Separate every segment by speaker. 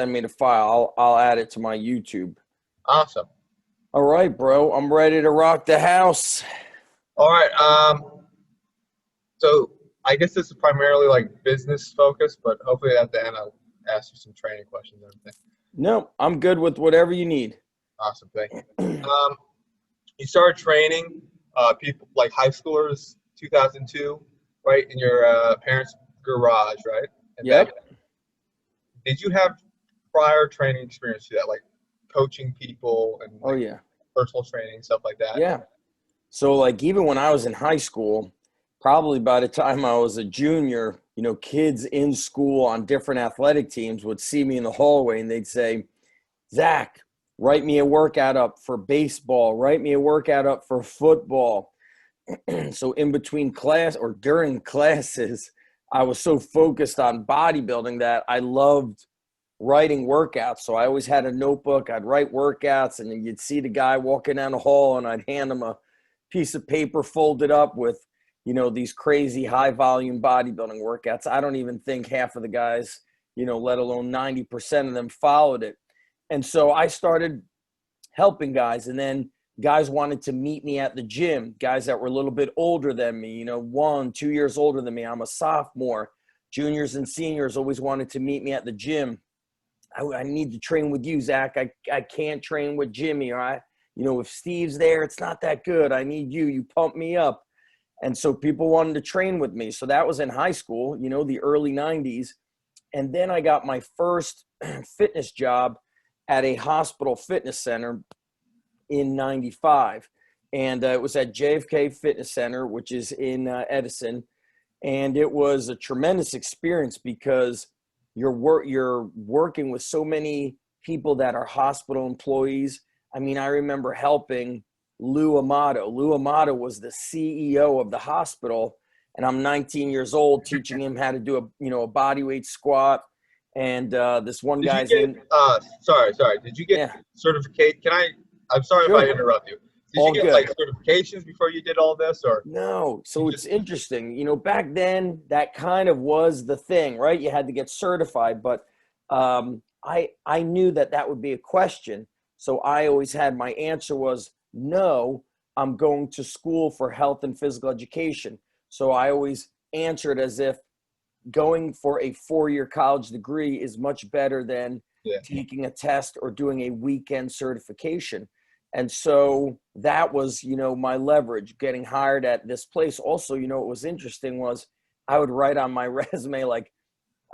Speaker 1: Send me the file. I'll add it to my YouTube.
Speaker 2: Awesome.
Speaker 1: All right, bro. I'm ready to rock the house.
Speaker 2: All right. So I guess this is primarily like business focused, but hopefully at the end I'll ask you some training questions and everything.
Speaker 1: No, I'm good with whatever you need.
Speaker 2: Awesome. Thank you. You started training people like high schoolers 2002, right, in your parents' garage, right? And back,
Speaker 1: Yep.
Speaker 2: did you have prior training experience to that, like coaching people and
Speaker 1: Oh
Speaker 2: like
Speaker 1: yeah.
Speaker 2: personal training, stuff like that?
Speaker 1: Yeah. So like even when I was in high school, probably by the time I was a junior, kids in school on different athletic teams would see me in the hallway and they'd say, Zach, write me a workout up for baseball, write me a workout up for football. So in between class or during classes, I was so focused on bodybuilding that I loved writing workouts. So I always had a notebook. I'd write workouts, and then you'd see the guy walking down the hall, and I'd hand him a piece of paper folded up with, these crazy high volume bodybuilding workouts. I don't even think half of the guys, let alone 90% of them followed it. And so I started helping guys, and then guys wanted to meet me at the gym, guys that were a little bit older than me, 1, 2 years older than me. I'm a sophomore. Juniors and seniors always wanted to meet me at the gym. I need to train with you, Zach. I can't train with Jimmy. Or if Steve's there, it's not that good. I need you. You pump me up. And so people wanted to train with me. So that was in high school, the early 90s. And then I got my first fitness job at a hospital fitness center in 95. And it was at JFK Fitness Center, which is in Edison. And it was a tremendous experience because you're working with so many people that are hospital employees. I mean, I remember helping Lou Amato. Lou Amato was the CEO of the hospital, and I'm 19 years old teaching him how to do a body weight squat. And this one
Speaker 2: Did you
Speaker 1: guy's
Speaker 2: get
Speaker 1: name,
Speaker 2: sorry, did you get
Speaker 1: yeah,
Speaker 2: certificate? I'm sorry if I
Speaker 1: sure,
Speaker 2: interrupt you. Did you
Speaker 1: all
Speaker 2: get like
Speaker 1: good.
Speaker 2: certifications before you did all this, or
Speaker 1: No,
Speaker 2: you
Speaker 1: so it's
Speaker 2: just
Speaker 1: interesting. Back then that kind of was the thing, right? You had to get certified, but I knew that would be a question. So I always had my answer was no. I'm going to school for health and physical education. So I always answered as if going for a 4-year college degree is much better than
Speaker 2: yeah.
Speaker 1: taking a test or doing a weekend certification. And so that was, my leverage getting hired at this place. Also, what was interesting was I would write on my resume, like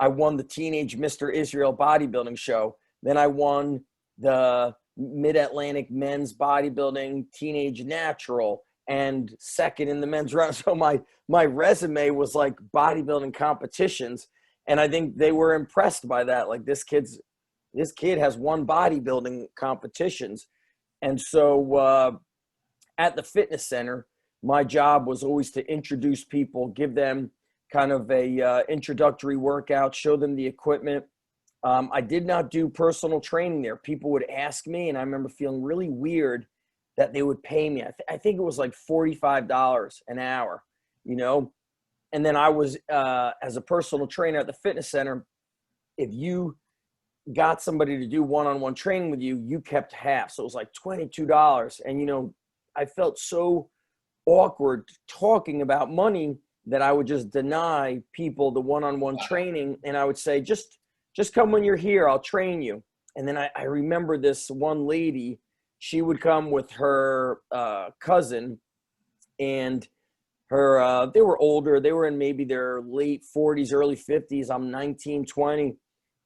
Speaker 1: I won the Teenage Mr. Israel bodybuilding show. Then I won the Mid-Atlantic men's bodybuilding teenage natural and second in the men's round. So my resume was like bodybuilding competitions. And I think they were impressed by that. Like this kid has won bodybuilding competitions. And so at the fitness center, my job was always to introduce people, give them kind of a introductory workout, show them the equipment. I did not do personal training there. People would ask me, and I remember feeling really weird that they would pay me. I think it was like $45 an hour, And then I was, as a personal trainer at the fitness center, if you got somebody to do one-on-one training with you, you kept half. So it was like $22. And, I felt so awkward talking about money that I would just deny people the one-on-one training. And I would say, just come when you're here, I'll train you. And then I remember this one lady, she would come with her cousin, and they were older. They were in maybe their late 40s, early 50s. I'm 19, 20.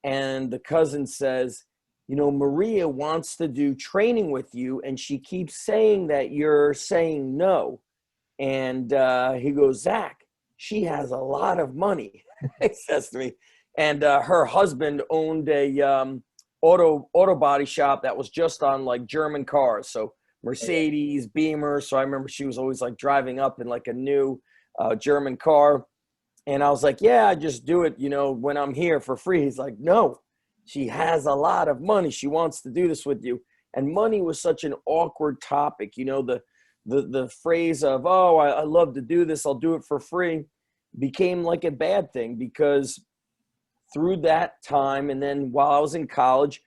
Speaker 1: And the cousin says, Maria wants to do training with you, and she keeps saying that you're saying no. And he goes, Zach, she has a lot of money, he says to me. And her husband owned a auto body shop that was just on like German cars. So Mercedes, Beamer. So I remember she was always like driving up in like a new German car. And I was like, yeah, I just do it, when I'm here for free. He's like, no, she has a lot of money. She wants to do this with you. And money was such an awkward topic. The phrase of, oh, I love to do this, I'll do it for free, became like a bad thing because through that time, and then while I was in college,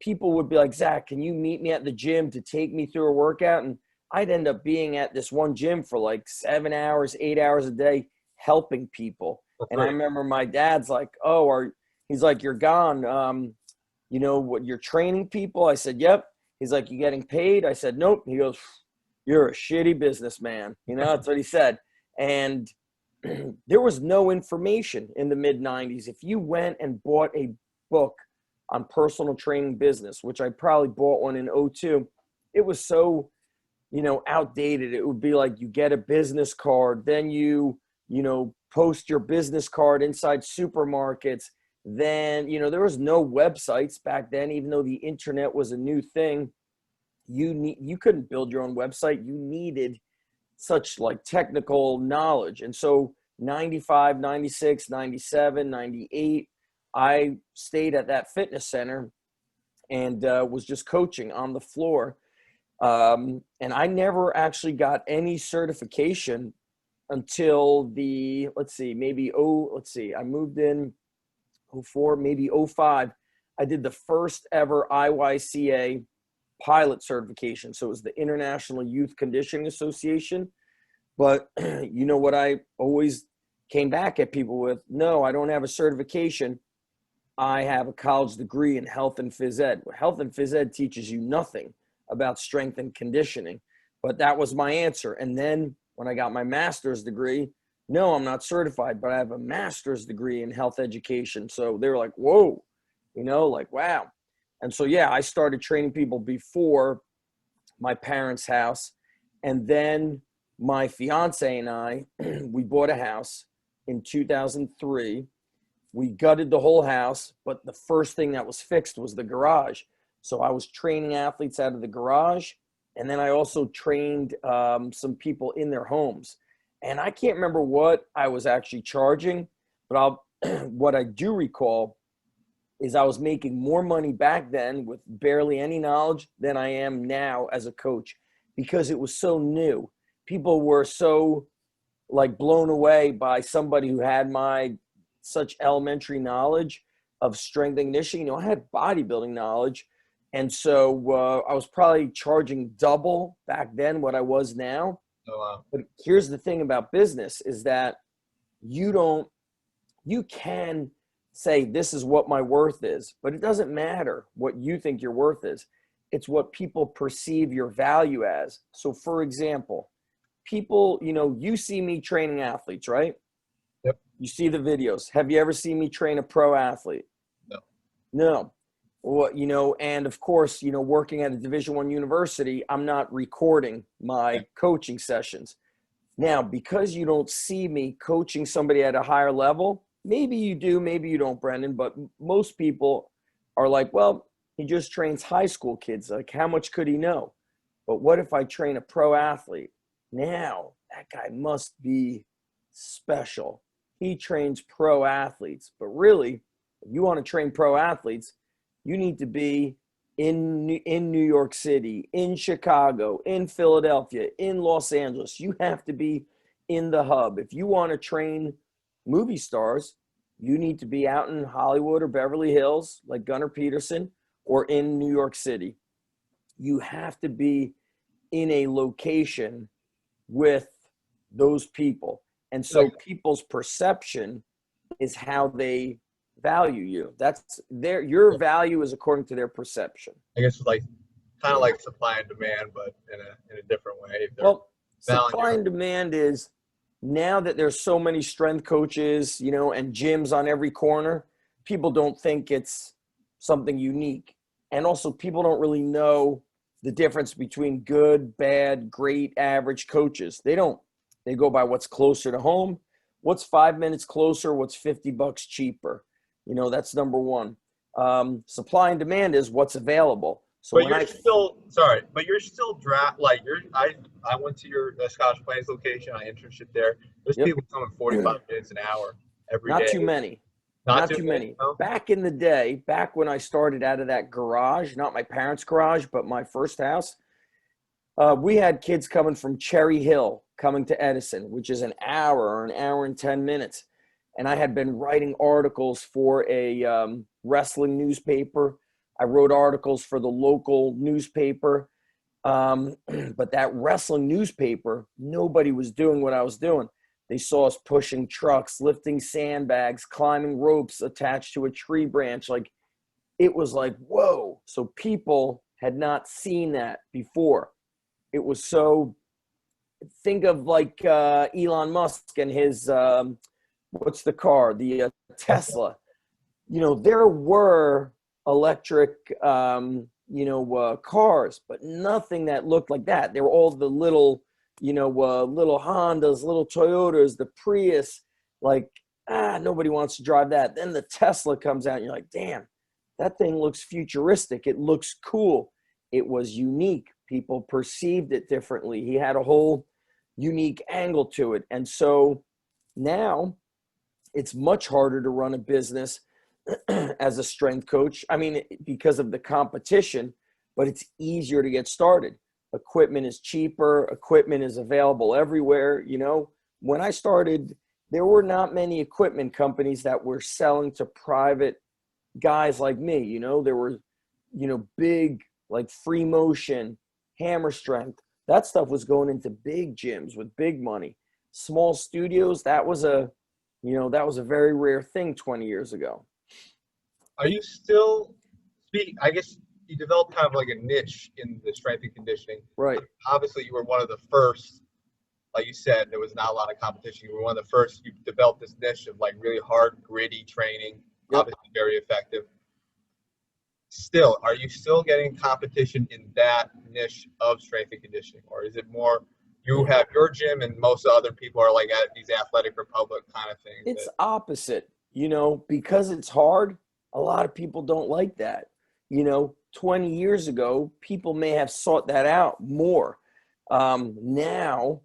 Speaker 1: people would be like, Zach, can you meet me at the gym to take me through a workout? And I'd end up being at this one gym for like 7 hours, 8 hours a day, helping people. And I remember my dad's like, he's like, you're gone. You know what, you're training people? I said, yep. He's like, you getting paid? I said, nope. He goes, you're a shitty businessman. You know, that's what he said. And there was no information in the mid 90s. If you went and bought a book on personal training business, which I probably bought one in '02, it was so, outdated. It would be like, you get a business card, then you post your business card inside supermarkets. Then, there was no websites back then, even though the internet was a new thing. You couldn't build your own website. You needed such like technical knowledge. And so 95, 96, 97, 98, I stayed at that fitness center and was just coaching on the floor. And I never actually got any certification until I moved in '04, maybe '05. I did the first ever IYCA pilot certification. So it was the International Youth Conditioning Association. But you know what I always came back at people with? No, I don't have a certification. I have a college degree in health and phys ed. Health and phys ed teaches you nothing about strength and conditioning. But that was my answer. And then when I got my master's degree, no, I'm not certified, but I have a master's degree in health education. So they were like, whoa, like, wow. And so, yeah, I started training people before my parents' house. And then my fiance and I, we bought a house in 2003. We gutted the whole house, but the first thing that was fixed was the garage. So I was training athletes out of the garage. And then I also trained some people in their homes. And I can't remember what I was actually charging, but what I do recall is I was making more money back then with barely any knowledge than I am now as a coach, because it was so new. People were so like blown away by somebody who had my such elementary knowledge of strength and conditioning. I had bodybuilding knowledge. And so I was probably charging double back then what I was now.
Speaker 2: Oh, wow.
Speaker 1: But here's the thing about business is that you can say, this is what my worth is, but it doesn't matter what you think your worth is. It's what people perceive your value as. So for example, people, you see me training athletes, right?
Speaker 2: Yep.
Speaker 1: You see the videos. Have you ever seen me train a pro athlete? No. Well, and of course, working at a Division I university, I'm not recording my coaching sessions. Now, because you don't see me coaching somebody at a higher level, maybe you do, maybe you don't, Brendan, but most people are like, well, he just trains high school kids. Like, how much could he know? But what if I train a pro athlete? Now, that guy must be special. He trains pro athletes. But really, if you want to train pro athletes, you need to be in New York City, in Chicago, in Philadelphia, in Los Angeles. You have to be in the hub. If you want to train movie stars, you need to be out in Hollywood or Beverly Hills, like Gunnar Peterson, or in New York City. You have to be in a location with those people. And so people's perception is how they value you. That's your value is according to their perception.
Speaker 2: I guess it's like kind of like supply and demand, but in a different way.
Speaker 1: Well, supply and demand is, now that there's so many strength coaches, and gyms on every corner, people don't think it's something unique. And also people don't really know the difference between good, bad, great, average coaches. They don't. They go by what's closer to home, what's 5 minutes closer, what's $50 cheaper. That's number one. Supply and demand is what's available. So
Speaker 2: but you're still I went to your Scotch Plains location. I internship there. There's people coming 45 minutes an hour every day.
Speaker 1: Not too many. Not too many. No? Back in the day, back when I started out of that garage, not my parents' garage, but my first house, we had kids coming from Cherry Hill coming to Edison, which is an hour and 10 minutes. and I had been writing articles for a wrestling newspaper. I wrote articles for the local newspaper. But that wrestling newspaper, nobody was doing what I was doing. They saw us pushing trucks, lifting sandbags, climbing ropes attached to a tree branch. Like, it was like, whoa. So people had not seen that before. It was so, think of like Elon Musk and his, what's the car? The Tesla. You know, there were electric, cars, but nothing that looked like that. They were all the little, little Hondas, little Toyotas, the Prius. Like, nobody wants to drive that. Then the Tesla comes out, and you're like, damn, that thing looks futuristic. It looks cool. It was unique. People perceived it differently. He had a whole unique angle to it. And so now it's much harder to run a business as a strength coach. I mean, because of the competition, but it's easier to get started. Equipment is cheaper. Equipment is available everywhere. You know, when I started, there were not many equipment companies that were selling to private guys like me. You know, there were, big like Free Motion, Hammer Strength. That stuff was going into big gyms with big money. Small studios, that was a very rare thing 20 years ago.
Speaker 2: Are you still I guess you developed kind of like a niche in the strength and conditioning.
Speaker 1: Right.
Speaker 2: Obviously, you were one of the first. Like you said, there was not a lot of competition. You were one of the first. You developed this niche of like really hard, gritty training.
Speaker 1: Yep.
Speaker 2: Obviously, very effective. Still, are you still getting competition in that niche of strength and conditioning, or is it more you have your gym and most other people are like at these athletic republic kind of things?
Speaker 1: It's opposite, because it's hard. A lot of people don't like that. 20 years ago, people may have sought that out more. Now,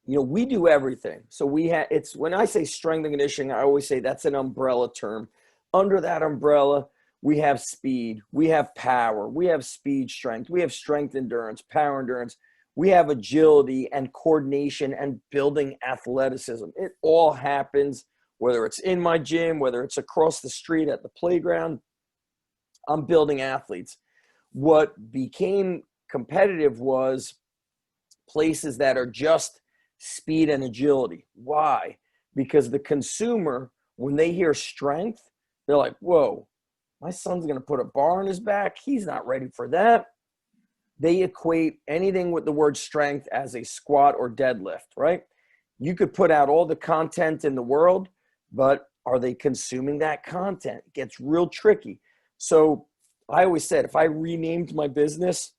Speaker 1: we do everything. So it's when I say strength and conditioning, I always say that's an umbrella term. Under that umbrella, we have speed, we have power, we have speed strength, we have strength endurance, power endurance, we have agility and coordination and building athleticism. It all happens, whether it's in my gym, whether it's across the street at the playground. I'm building athletes. What became competitive was places that are just speed and agility. Why? Because the consumer, when they hear strength, they're like, whoa, my son's going to put a bar on his back. He's not ready for that. They equate anything with the word strength as a squat or deadlift, right? You could put out all the content in the world, but are they consuming that content? It gets real tricky. So I always said, if I renamed my business,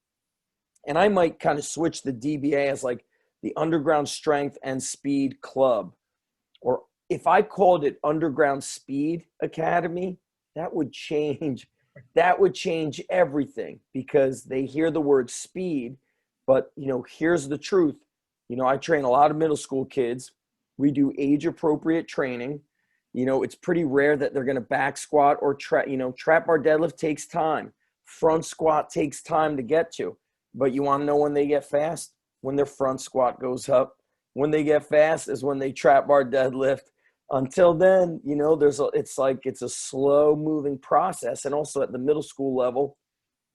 Speaker 1: and I might kind of switch the DBA as like the Underground Strength and Speed Club, or if I called it Underground Speed Academy, that would change everything, because they hear the word speed. But here's the truth. I train a lot of middle school kids. We do age appropriate training. It's pretty rare that they're going to back squat or trap bar deadlift takes time. Front squat takes time to get to. But you want to know when they get fast? When their front squat goes up. When they get fast is when they trap bar deadlift. Until then, it's a slow moving process. And also at the middle school level,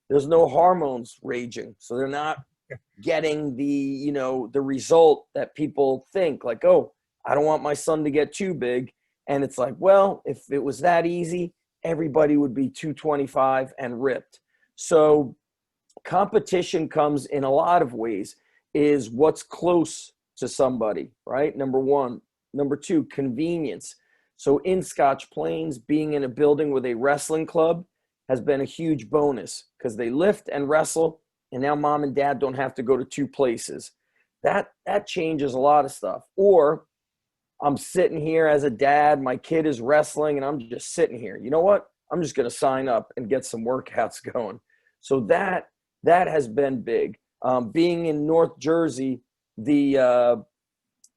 Speaker 1: there's no hormones raging. So they're not getting the result that people think, like, oh, I don't want my son to get too big. And it's like, well, if it was that easy, everybody would be 225 and ripped. So competition comes in a lot of ways. Is what's close to somebody, right? Number one. Number two, convenience. So in Scotch Plains, being in a building with a wrestling club has been a huge bonus, because they lift and wrestle, and now mom and dad don't have to go to two places. That changes a lot of stuff. Or I'm sitting here as a dad, my kid is wrestling, and I'm just sitting here. You know what? I'm just going to sign up and get some workouts going. So that has been big. Being in North Jersey, the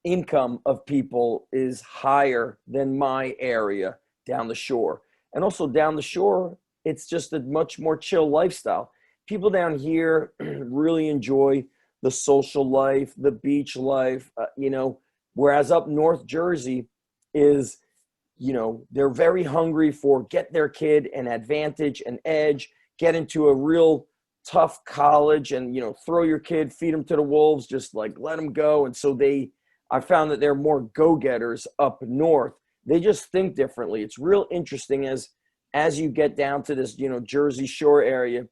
Speaker 1: income of people is higher than my area down the shore. And also down the shore, it's just a much more chill lifestyle. People down here really enjoy the social life, the beach life, whereas up North Jersey is they're very hungry for get their kid an advantage, an edge, get into a real tough college and, throw your kid, feed them to the wolves, just like let them go. And so I found that they're more go-getters up north. They just think differently. It's real interesting as you get down to this, Jersey Shore area.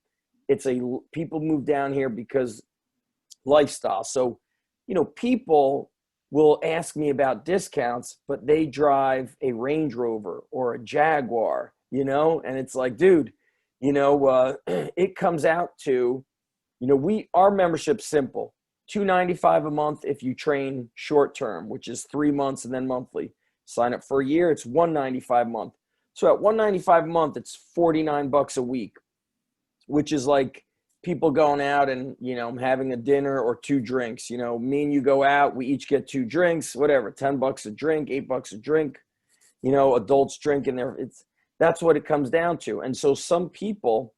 Speaker 1: People move down here because lifestyle. So, people will ask me about discounts, but they drive a Range Rover or a Jaguar, and it's like, dude, it comes out to, our membership's simple. $295 a month if you train short term, which is 3 months and then monthly. Sign up for a year, it's $195 a month. So at $195 a month, it's $49 a week, which is like people going out and, having a dinner or 2 drinks. Me and you go out, we each get 2 drinks, whatever, $10 a drink, $8 a drink, adults drinking there. That's what it comes down to. And so some people,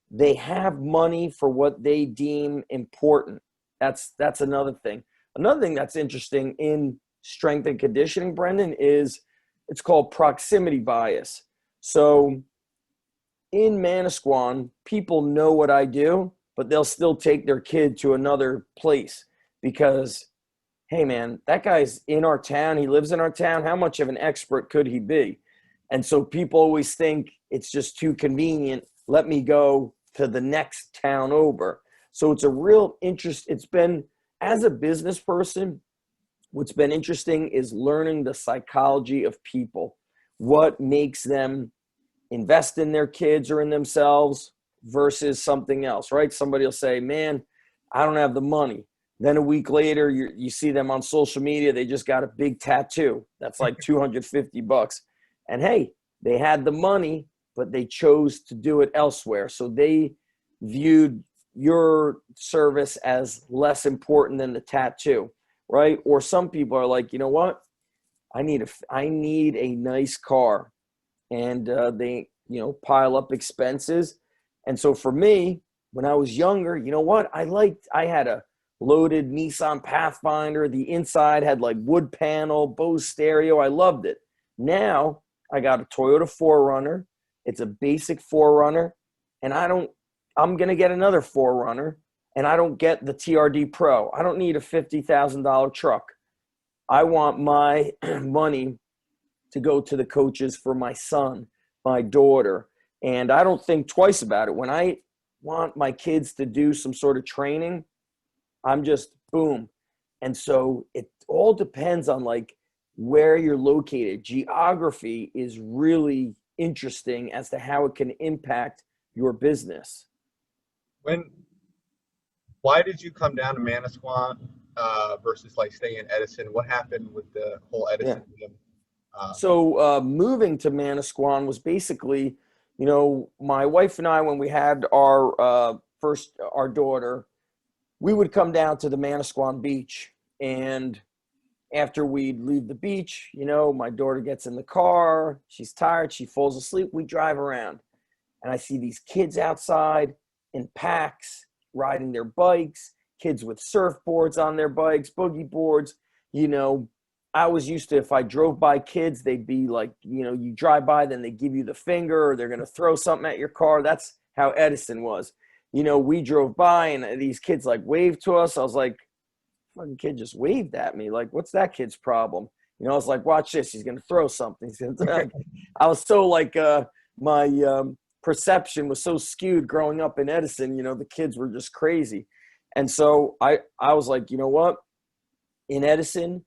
Speaker 1: they have money for what they deem important. That's another thing. Another thing that's interesting in strength and conditioning, Brendan, is it's called proximity bias. So in Manasquan, people know what I do, but they'll still take their kid to another place because, hey man, that guy's in our town. He lives in our town. How much of an expert could he be? And so people always think it's just too convenient. Let me go to the next town over. So it's a real interest. It's been, as a business person, what's been interesting is learning the psychology of people. What makes them invest in their kids or in themselves versus something else, right? Somebody will say, man, I don't have the money. Then a week later, you see them on social media. They just got a big tattoo. That's like $250. And hey, they had the money, but they chose to do it elsewhere. So they viewed your service as less important than the tattoo, right? Or some people are like, you know what? I need a nice car. And they, pile up expenses. And so for me, when I was younger, you know what? I had a loaded Nissan Pathfinder. The inside had like wood panel, Bose stereo. I loved it. Now I got a Toyota 4Runner. It's a basic 4Runner. And I'm going to get another 4Runner. And I don't get the TRD Pro. I don't need a $50,000 truck. I want my money to go to the coaches for my son, my daughter. And I don't think twice about it. When I want my kids to do some sort of training, I'm just boom. And so it all depends on like where you're located. Geography is really interesting as to how it can impact your business.
Speaker 2: Why did you come down to Manasquan versus like staying in Edison? What happened with the whole Edison gym?
Speaker 1: So moving to Manasquan was basically, my wife and I, when we had our daughter, we would come down to the Manasquan beach. And after we'd leave the beach, my daughter gets in the car, she's tired, she falls asleep, we drive around. And I see these kids outside in packs, riding their bikes, kids with surfboards on their bikes, boogie boards. I was used to, if I drove by kids, they'd be like, you drive by, then they give you the finger or they're going to throw something at your car. That's how Edison was. We drove by and these kids like waved to us. I was like, fucking kid just waved at me. Like, what's that kid's problem? I was like, watch this. He's going to throw something. I was so like, my perception was so skewed growing up in Edison. The kids were just crazy. And so I was like, you know what? In Edison,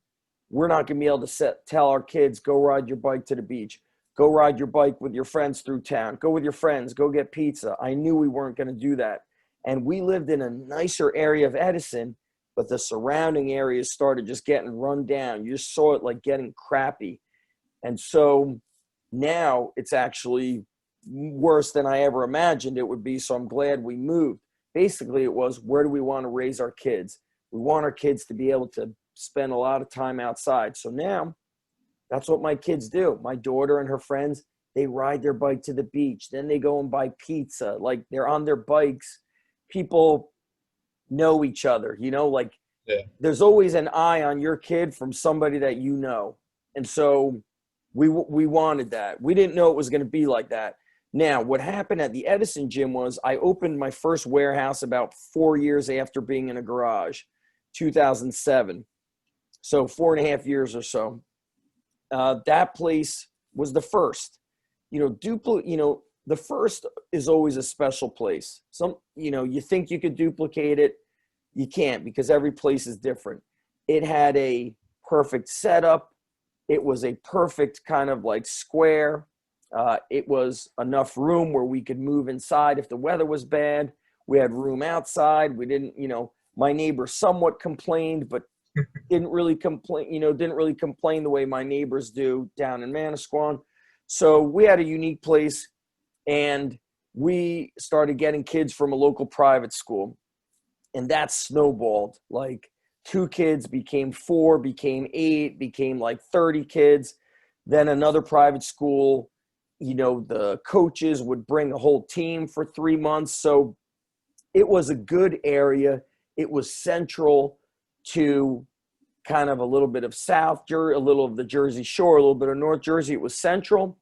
Speaker 1: we're not going to be able to tell our kids, go ride your bike to the beach. Go ride your bike with your friends through town. Go with your friends. Go get pizza. I knew we weren't going to do that. And we lived in a nicer area of Edison, but the surrounding areas started just getting run down. You just saw it like getting crappy. And so now it's actually worse than I ever imagined it would be. So I'm glad we moved. Basically, it was, where do we want to raise our kids? We want our kids to be able to spend a lot of time outside. So now that's what my kids do. My daughter and her friends, they ride their bike to the beach. Then they go and buy pizza. Like, they're on their bikes. People know each other, there's always an eye on your kid from somebody that you know. And so We wanted that. We didn't know it was going to be like that. Now, what happened at the Edison gym was I opened my first warehouse about 4 years after being in a garage, 2007. So 4.5 years or so. That place was the first. The first is always a special place. You think you could duplicate it. You can't, because every place is different. It had a perfect setup. It was a perfect kind of like square. It was enough room where we could move inside if the weather was bad. We had room outside. We didn't, my neighbor somewhat complained, but didn't really complain the way my neighbors do down in Manasquan. So we had a unique place, and we started getting kids from a local private school, and that snowballed. Like 2 kids became 4, became 8, became like 30 kids. Then another private school, the coaches would bring a whole team for 3 months. So it was a good area. It was central to kind of a little bit of South Jersey, a little of the Jersey Shore, a little bit of North Jersey. It was central,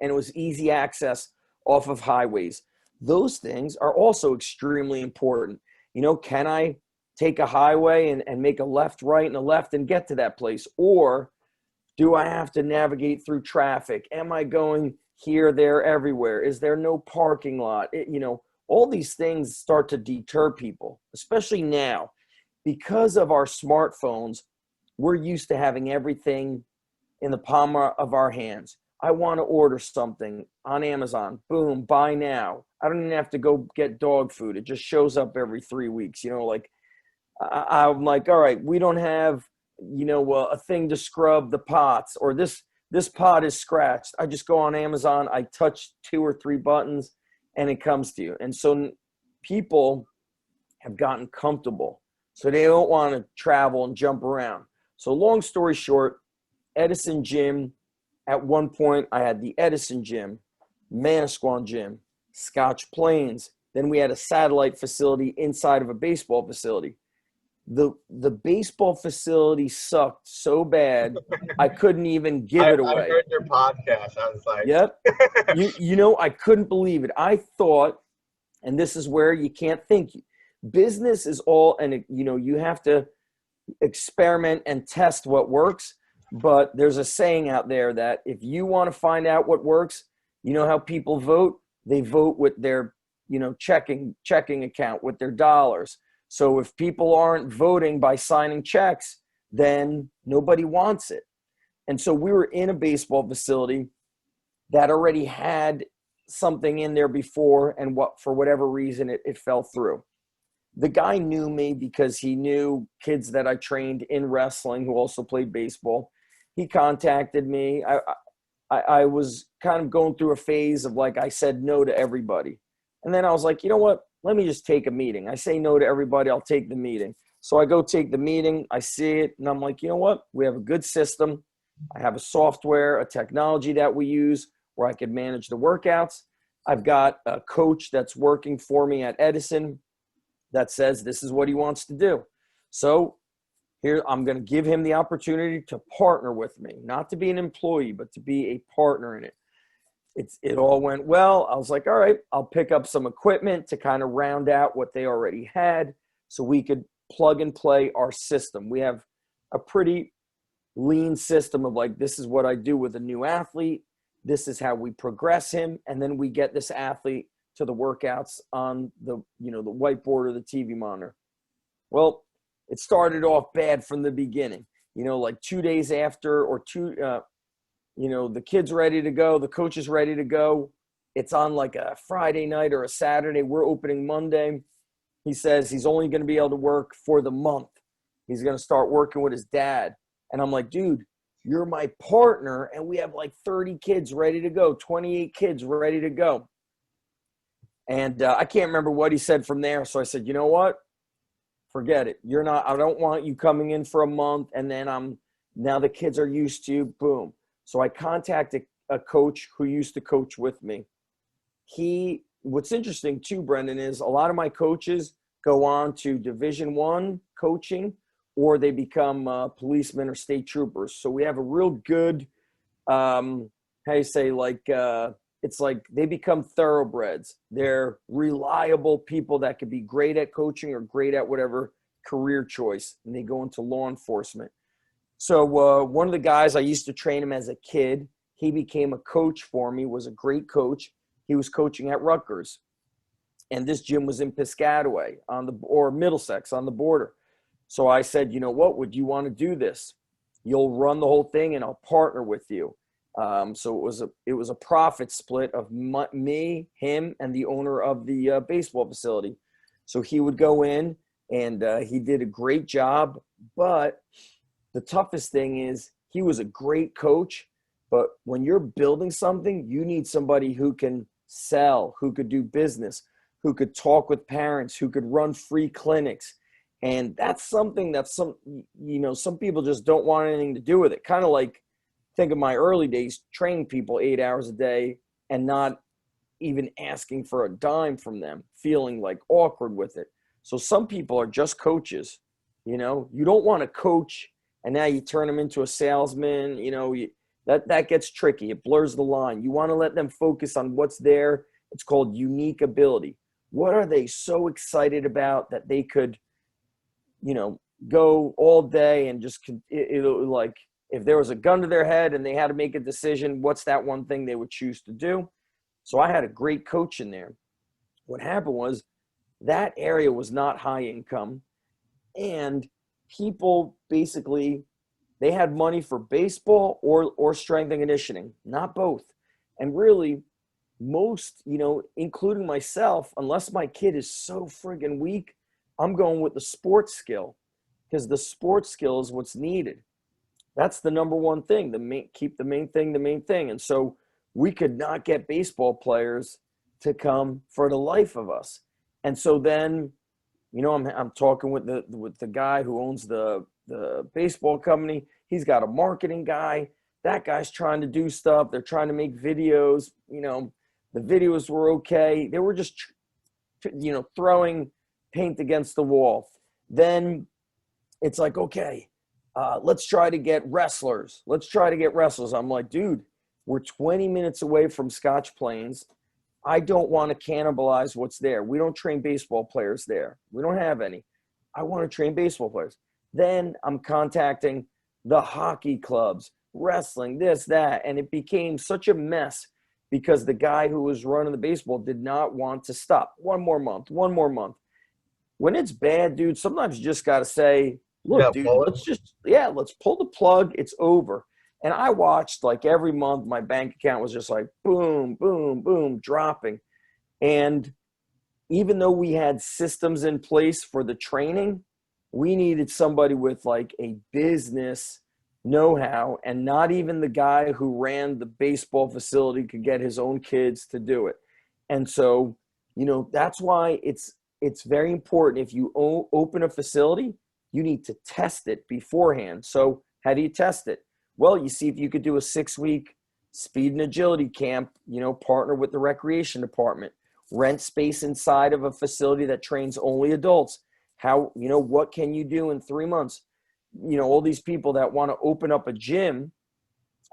Speaker 1: and it was easy access off of highways. Those things are also extremely important. Can I take a highway and make a left, right, and a left and get to that place? Or do I have to navigate through traffic? Am I going here, there, everywhere? Is there no parking lot? All these things start to deter people, especially now. Because of our smartphones, we're used to having everything in the palm of our hands. I want to order something on Amazon. Boom, buy now. I don't even have to go get dog food. It just shows up every 3 weeks. I'm like, all right, we don't have, a thing to scrub the pots, or this pot is scratched. I just go on Amazon. I touch 2 or 3 buttons, and it comes to you. And so people have gotten comfortable. So they don't want to travel and jump around. So long story short, Edison Gym, at one point I had the Edison Gym, Manasquan Gym, Scotch Plains. Then we had a satellite facility inside of a baseball facility. The baseball facility sucked so bad, I couldn't even give it away.
Speaker 2: I heard your podcast. I was like,
Speaker 1: yep. I couldn't believe it. I thought, and this is where you can't think. Business is all, and you have to experiment and test what works. But there's a saying out there that if you want to find out what works, how people vote? They vote with their, checking account, with their dollars. So if people aren't voting by signing checks, then nobody wants it. And so we were in a baseball facility that already had something in there before, and for whatever reason, it fell through. The guy knew me because he knew kids that I trained in wrestling who also played baseball. He contacted me. I was kind of going through a phase of like, I said no to everybody. And then I was like, you know what? Let me just take a meeting. I say no to everybody. I'll take the meeting. So I go take the meeting. I see it. And I'm like, you know what? We have a good system. I have a software, a technology that we use where I could manage the workouts. I've got a coach that's working for me at Edison that says this is what he wants to do. So here, I'm going to give him the opportunity to partner with me, not to be an employee, but to be a partner in it. It all went well. I was like, all right, I'll pick up some equipment to kind of round out what they already had so we could plug and play our system. We have a pretty lean system of like, this is what I do with a new athlete. This is how we progress him. And then we get this athlete to the workouts on the whiteboard or the TV monitor. Well, it started off bad from the beginning. Like 2 days after, or the kid's ready to go, the coach is ready to go. It's on like a Friday night or a Saturday. We're opening Monday. He says he's only going to be able to work for the month. He's going to start working with his dad. And I'm like, dude, you're my partner, and we have like 30 kids ready to go, 28 kids ready to go. And I can't remember what he said from there. So I said, you know what? Forget it. I don't want you coming in for a month and then now the kids are used to you. Boom. So I contacted a coach who used to coach with me. What's interesting too, Brendan, is a lot of my coaches go on to Division I coaching, or they become policemen or state troopers. So we have a real good how you say, like, it's like they become thoroughbreds. They're reliable people that could be great at coaching or great at whatever career choice, and they go into law enforcement. So one of the guys, I used to train him as a kid. He became a coach for me, was a great coach. He was coaching at Rutgers. And this gym was in Piscataway or Middlesex on the border. So I said, you know what, would you want to do this? You'll run the whole thing and I'll partner with you. So it was a profit split of me, him, and the owner of the baseball facility. So he would go in and he did a great job. But the toughest thing is he was a great coach. But when you're building something, you need somebody who can sell, who could do business, who could talk with parents, who could run free clinics. And that's something that some people just don't want anything to do with it. Kind of like, think of my early days training people 8 hours a day and not even asking for a dime from them, feeling like awkward with it. So some people are just coaches. You don't want to coach and now you turn them into a salesman. That gets tricky. It blurs the line. You want to let them focus on what's there. It's called unique ability. What are they so excited about that they could, go all day and just like, if there was a gun to their head and they had to make a decision, what's that one thing they would choose to do? So I had a great coach in there. What happened was that area was not high income, and people basically, they had money for baseball or strength and conditioning, not both. And really, most, including myself, unless my kid is so friggin' weak, I'm going with the sports skill, because the sports skill is what's needed. That's the number one thing. Keep the main thing the main thing. And so we could not get baseball players to come for the life of us. And so then, I'm talking with the guy who owns the baseball company. He's got a marketing guy. That guy's trying to do stuff. They're trying to make videos. The videos were okay. They were just, throwing paint against the wall. Then it's like, okay, let's try to get wrestlers. I'm like, dude, we're 20 minutes away from Scotch Plains. I don't want to cannibalize what's there. We don't train baseball players there. We don't have any. I want to train baseball players. Then I'm contacting the hockey clubs, wrestling, this, that. And it became such a mess because the guy who was running the baseball did not want to stop. One more month. When it's bad, dude, sometimes you just got to say, look, dude, let's pull the plug. It's over. And I watched, like, every month my bank account was just like boom, boom, boom, dropping. And even though we had systems in place for the training, we needed somebody with like a business know-how, and not even the guy who ran the baseball facility could get his own kids to do it. And so, that's why it's very important. If you open a facility, you need to test it beforehand. So how do you test it? Well, you see if you could do a 6-week speed and agility camp, partner with the recreation department, rent space inside of a facility that trains only adults. How, what can you do in 3 months? All these people that want to open up a gym,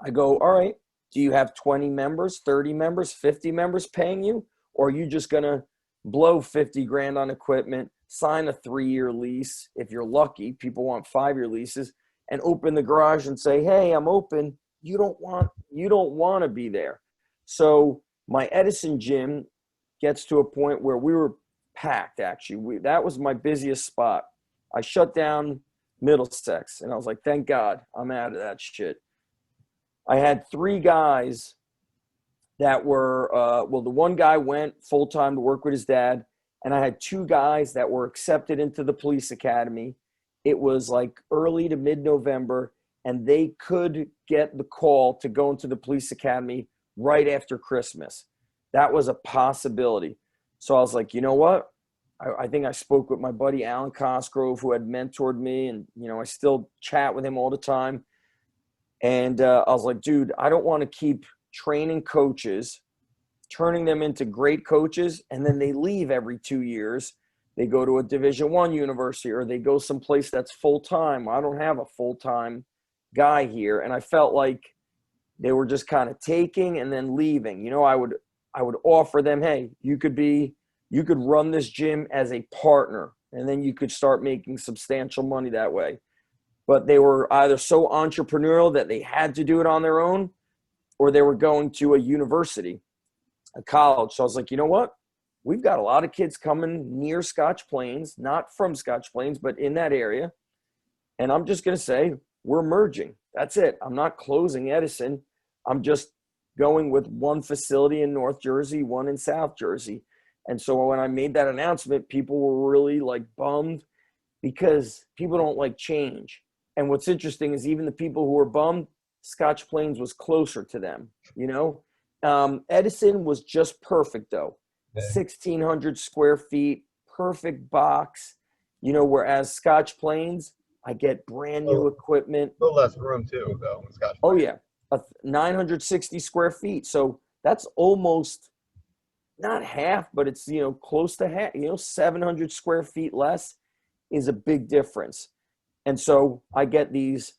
Speaker 1: I go, all right, do you have 20 members, 30 members, 50 members paying you? Or are you just going to blow 50 grand on equipment, sign a 3-year lease? If you're lucky, people want 5-year leases, and open the garage and say, hey, I'm open. You don't want to be there. So my Edison gym gets to a point where we were packed, actually. That was my busiest spot. I shut down Middlesex, and I was like, thank God I'm out of that shit. I had 3 guys that were, the one guy went full-time to work with his dad, and I had 2 guys that were accepted into the police academy. It was like early to mid-November, and they could get the call to go into the police academy right after Christmas. That was a possibility. So I was like, you know what? I think I spoke with my buddy Alan Cosgrove, who had mentored me, and I still chat with him all the time. And I was like, dude, I don't want to keep training coaches, turning them into great coaches, and then they leave every 2 years. They go to a Division I university, or they go someplace that's full-time. I don't have a full-time guy here. And I felt like They were just kind of taking and then leaving. You know, I would offer them, hey, you could run this gym as a partner, and then you could start making substantial money that way. But they were either so entrepreneurial that they had to do it on their own, or they were going to a university, a college. So I was like, you know what? We've got a lot of kids coming near Scotch Plains, not from Scotch Plains, but in that area. And I'm just going to say, we're merging. That's it. I'm not closing Edison. I'm just going with one facility in North Jersey, one in South Jersey. And so when I made that announcement, people were really like bummed, because people don't like change. And what's interesting is even the people who were bummed, Scotch Plains was closer to them, you know? Edison was just perfect though.
Speaker 2: Yeah.
Speaker 1: 1,600 square feet, perfect box, you know, whereas Scotch Plains, I get brand new equipment.
Speaker 2: A little less room too, though, in Scotch
Speaker 1: Oh
Speaker 2: Plains.
Speaker 1: yeah, 960 square feet. So that's almost not half, but it's, you know, close to half. You know, 700 square feet less is a big difference. And so I get these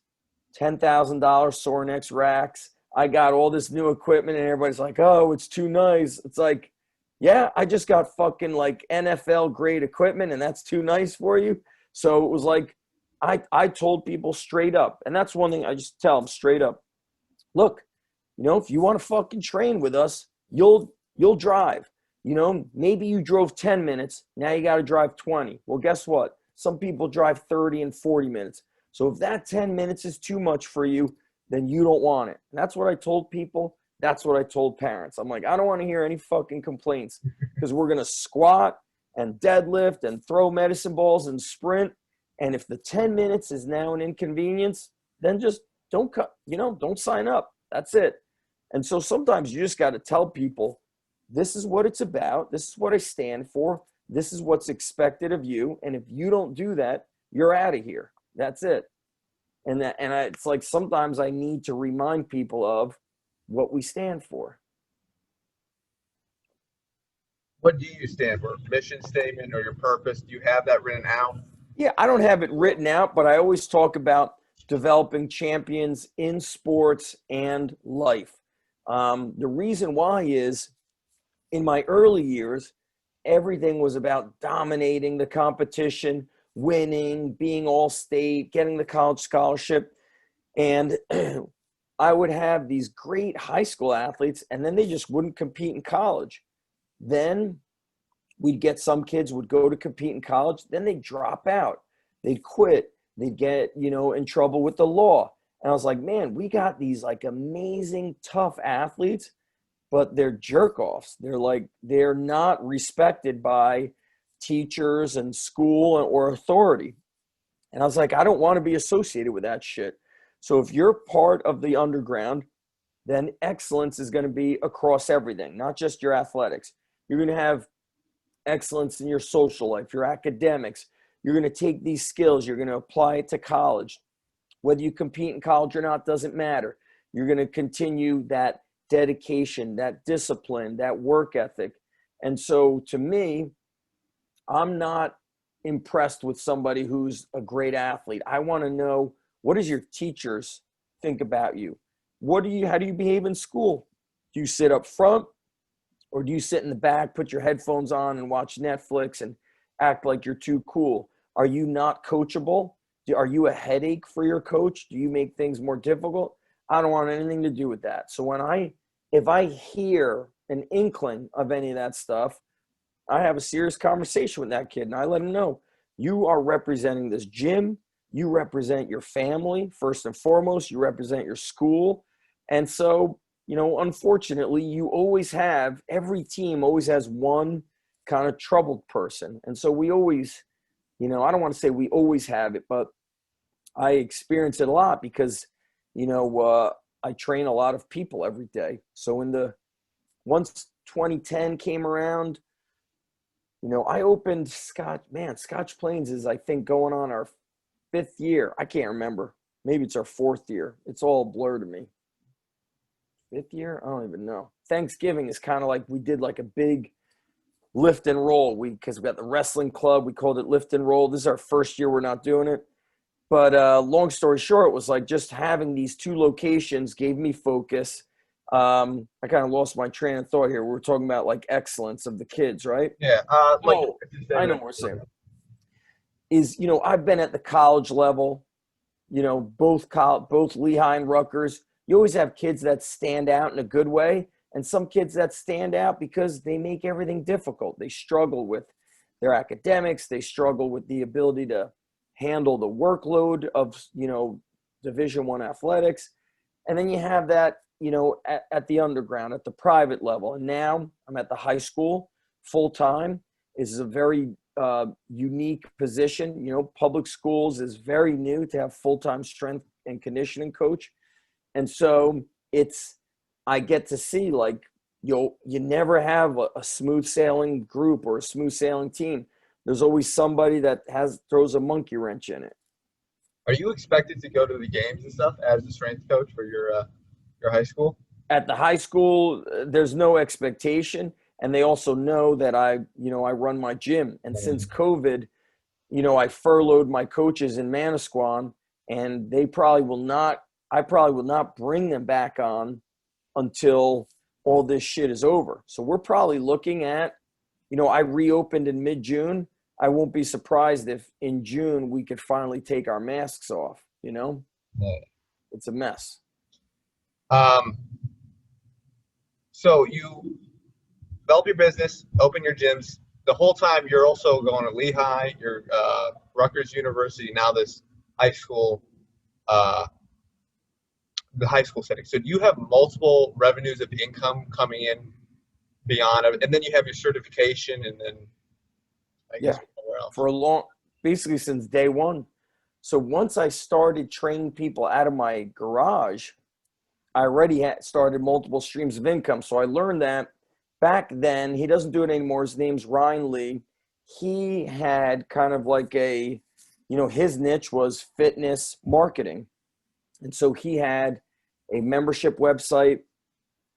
Speaker 1: $10,000 Sorinex racks. I got all this new equipment, and everybody's like, "Oh, it's too nice." It's like, yeah, I just got fucking like NFL grade equipment, and that's too nice for you. So it was like, I told people straight up, and that's one thing I just tell them straight up. Look, you know, if you want to fucking train with us, you'll drive. You know, maybe you drove 10 minutes. Now you got to drive 20. Well, guess what? Some people drive 30 and 40 minutes. So if that 10 minutes is too much for you, then you don't want it. And that's what I told people. That's what I told parents. I'm like, I don't want to hear any fucking complaints, because we're going to squat and deadlift and throw medicine balls and sprint. And if the 10 minutes is now an inconvenience, then just don't sign up. That's it. And so sometimes you just got to tell people, this is what it's about. This is what I stand for. This is what's expected of you. And if you don't do that, you're out of here. That's it. It's like sometimes I need to remind people of what we stand for.
Speaker 2: What do you stand for? Mission statement or your purpose? Do you have that written out?
Speaker 1: Yeah, I don't have it written out, but I always talk about developing champions in sports and life. The reason why is, in my early years, everything was about dominating the competition, winning, being all state, getting the college scholarship. And I would have these great high school athletes, and then they just wouldn't compete in college. Then we'd get some kids would go to compete in college, then they'd drop out, they'd quit, they'd get, you know, in trouble with the law. And I was like, man, we got these like amazing, tough athletes, but they're jerk offs. They're not respected by teachers and school or authority. And I was like, I don't want to be associated with that shit. So if you're part of the underground, then excellence is going to be across everything, not just your athletics. You're going to have excellence in your social life, your academics. You're going to take these skills, you're going to apply it to college. Whether you compete in college or not doesn't matter. You're going to continue that dedication, that discipline, that work ethic. And so to me, I'm not impressed with somebody who's a great athlete. I want to know, what does your teachers think about you? How do you behave in school? Do you sit up front, or do you sit in the back, put your headphones on and watch Netflix and act like you're too cool? Are you not coachable? Are you a headache for your coach? Do you make things more difficult? I don't want anything to do with that. So if I hear an inkling of any of that stuff, I have a serious conversation with that kid, and I let him know, you are representing this gym. You represent your family, first and foremost. You represent your school. And so, you know, unfortunately, every team always has one kind of troubled person. And so we always, you know, I don't want to say we always have it, but I experience it a lot because, you know, I train a lot of people every day. So once 2010 came around, you know, I opened Scotch Plains is, I think, going on our 5th year. I can't remember. Maybe it's our 4th year. It's all a blur to me. 5th year? I don't even know. Thanksgiving is kind of like we did like a big lift and roll. Because we got the wrestling club. We called it lift and roll. This is our 1st year we're not doing it. But long story short, it was like just having these two locations gave me focus. I kind of lost my train of thought here. We were talking about like excellence of the kids, right?
Speaker 2: Yeah. Like
Speaker 1: Oh,
Speaker 2: if you
Speaker 1: I
Speaker 2: said
Speaker 1: know
Speaker 2: like,
Speaker 1: what we're saying. Is, I've been at the college level, both Lehigh and Rutgers. You always have kids that stand out in a good way, and some kids that stand out because they make everything difficult. They struggle with their academics. They struggle with the ability to handle the workload of, Division One athletics. And then you have that, at the underground, at the private level. And now I'm at the high school full time. Is a very unique position. Public schools is very new to have full-time strength and conditioning coach. And so I get to see, like, you never have a smooth sailing group or a smooth sailing team. There's always somebody that throws a monkey wrench in it.
Speaker 2: are you expected to go to the games and stuff as the strength coach for your high school?
Speaker 1: At the high school, there's no expectation. And they also know that I run my gym. And since COVID, I furloughed my coaches in Manasquan, and I probably will not bring them back on until all this shit is over. So we're probably looking at, I reopened in mid-June. I won't be surprised if in June we could finally take our masks off.
Speaker 2: Yeah.
Speaker 1: It's a mess.
Speaker 2: Um, so you develop your business, open your gyms. The whole time you're also going to Lehigh, your Rutgers University, now this high school, uh, the high school setting. So do you have multiple revenues of income coming in beyond it? And then you have your certification, and then I guess
Speaker 1: Yeah.
Speaker 2: where else?
Speaker 1: For a long, basically since day one. So once I started training people out of my garage, I already had started multiple streams of income. So I learned that back then. He doesn't do it anymore. His name's Ryan Lee. He had kind of like his niche was fitness marketing. And so he had a membership website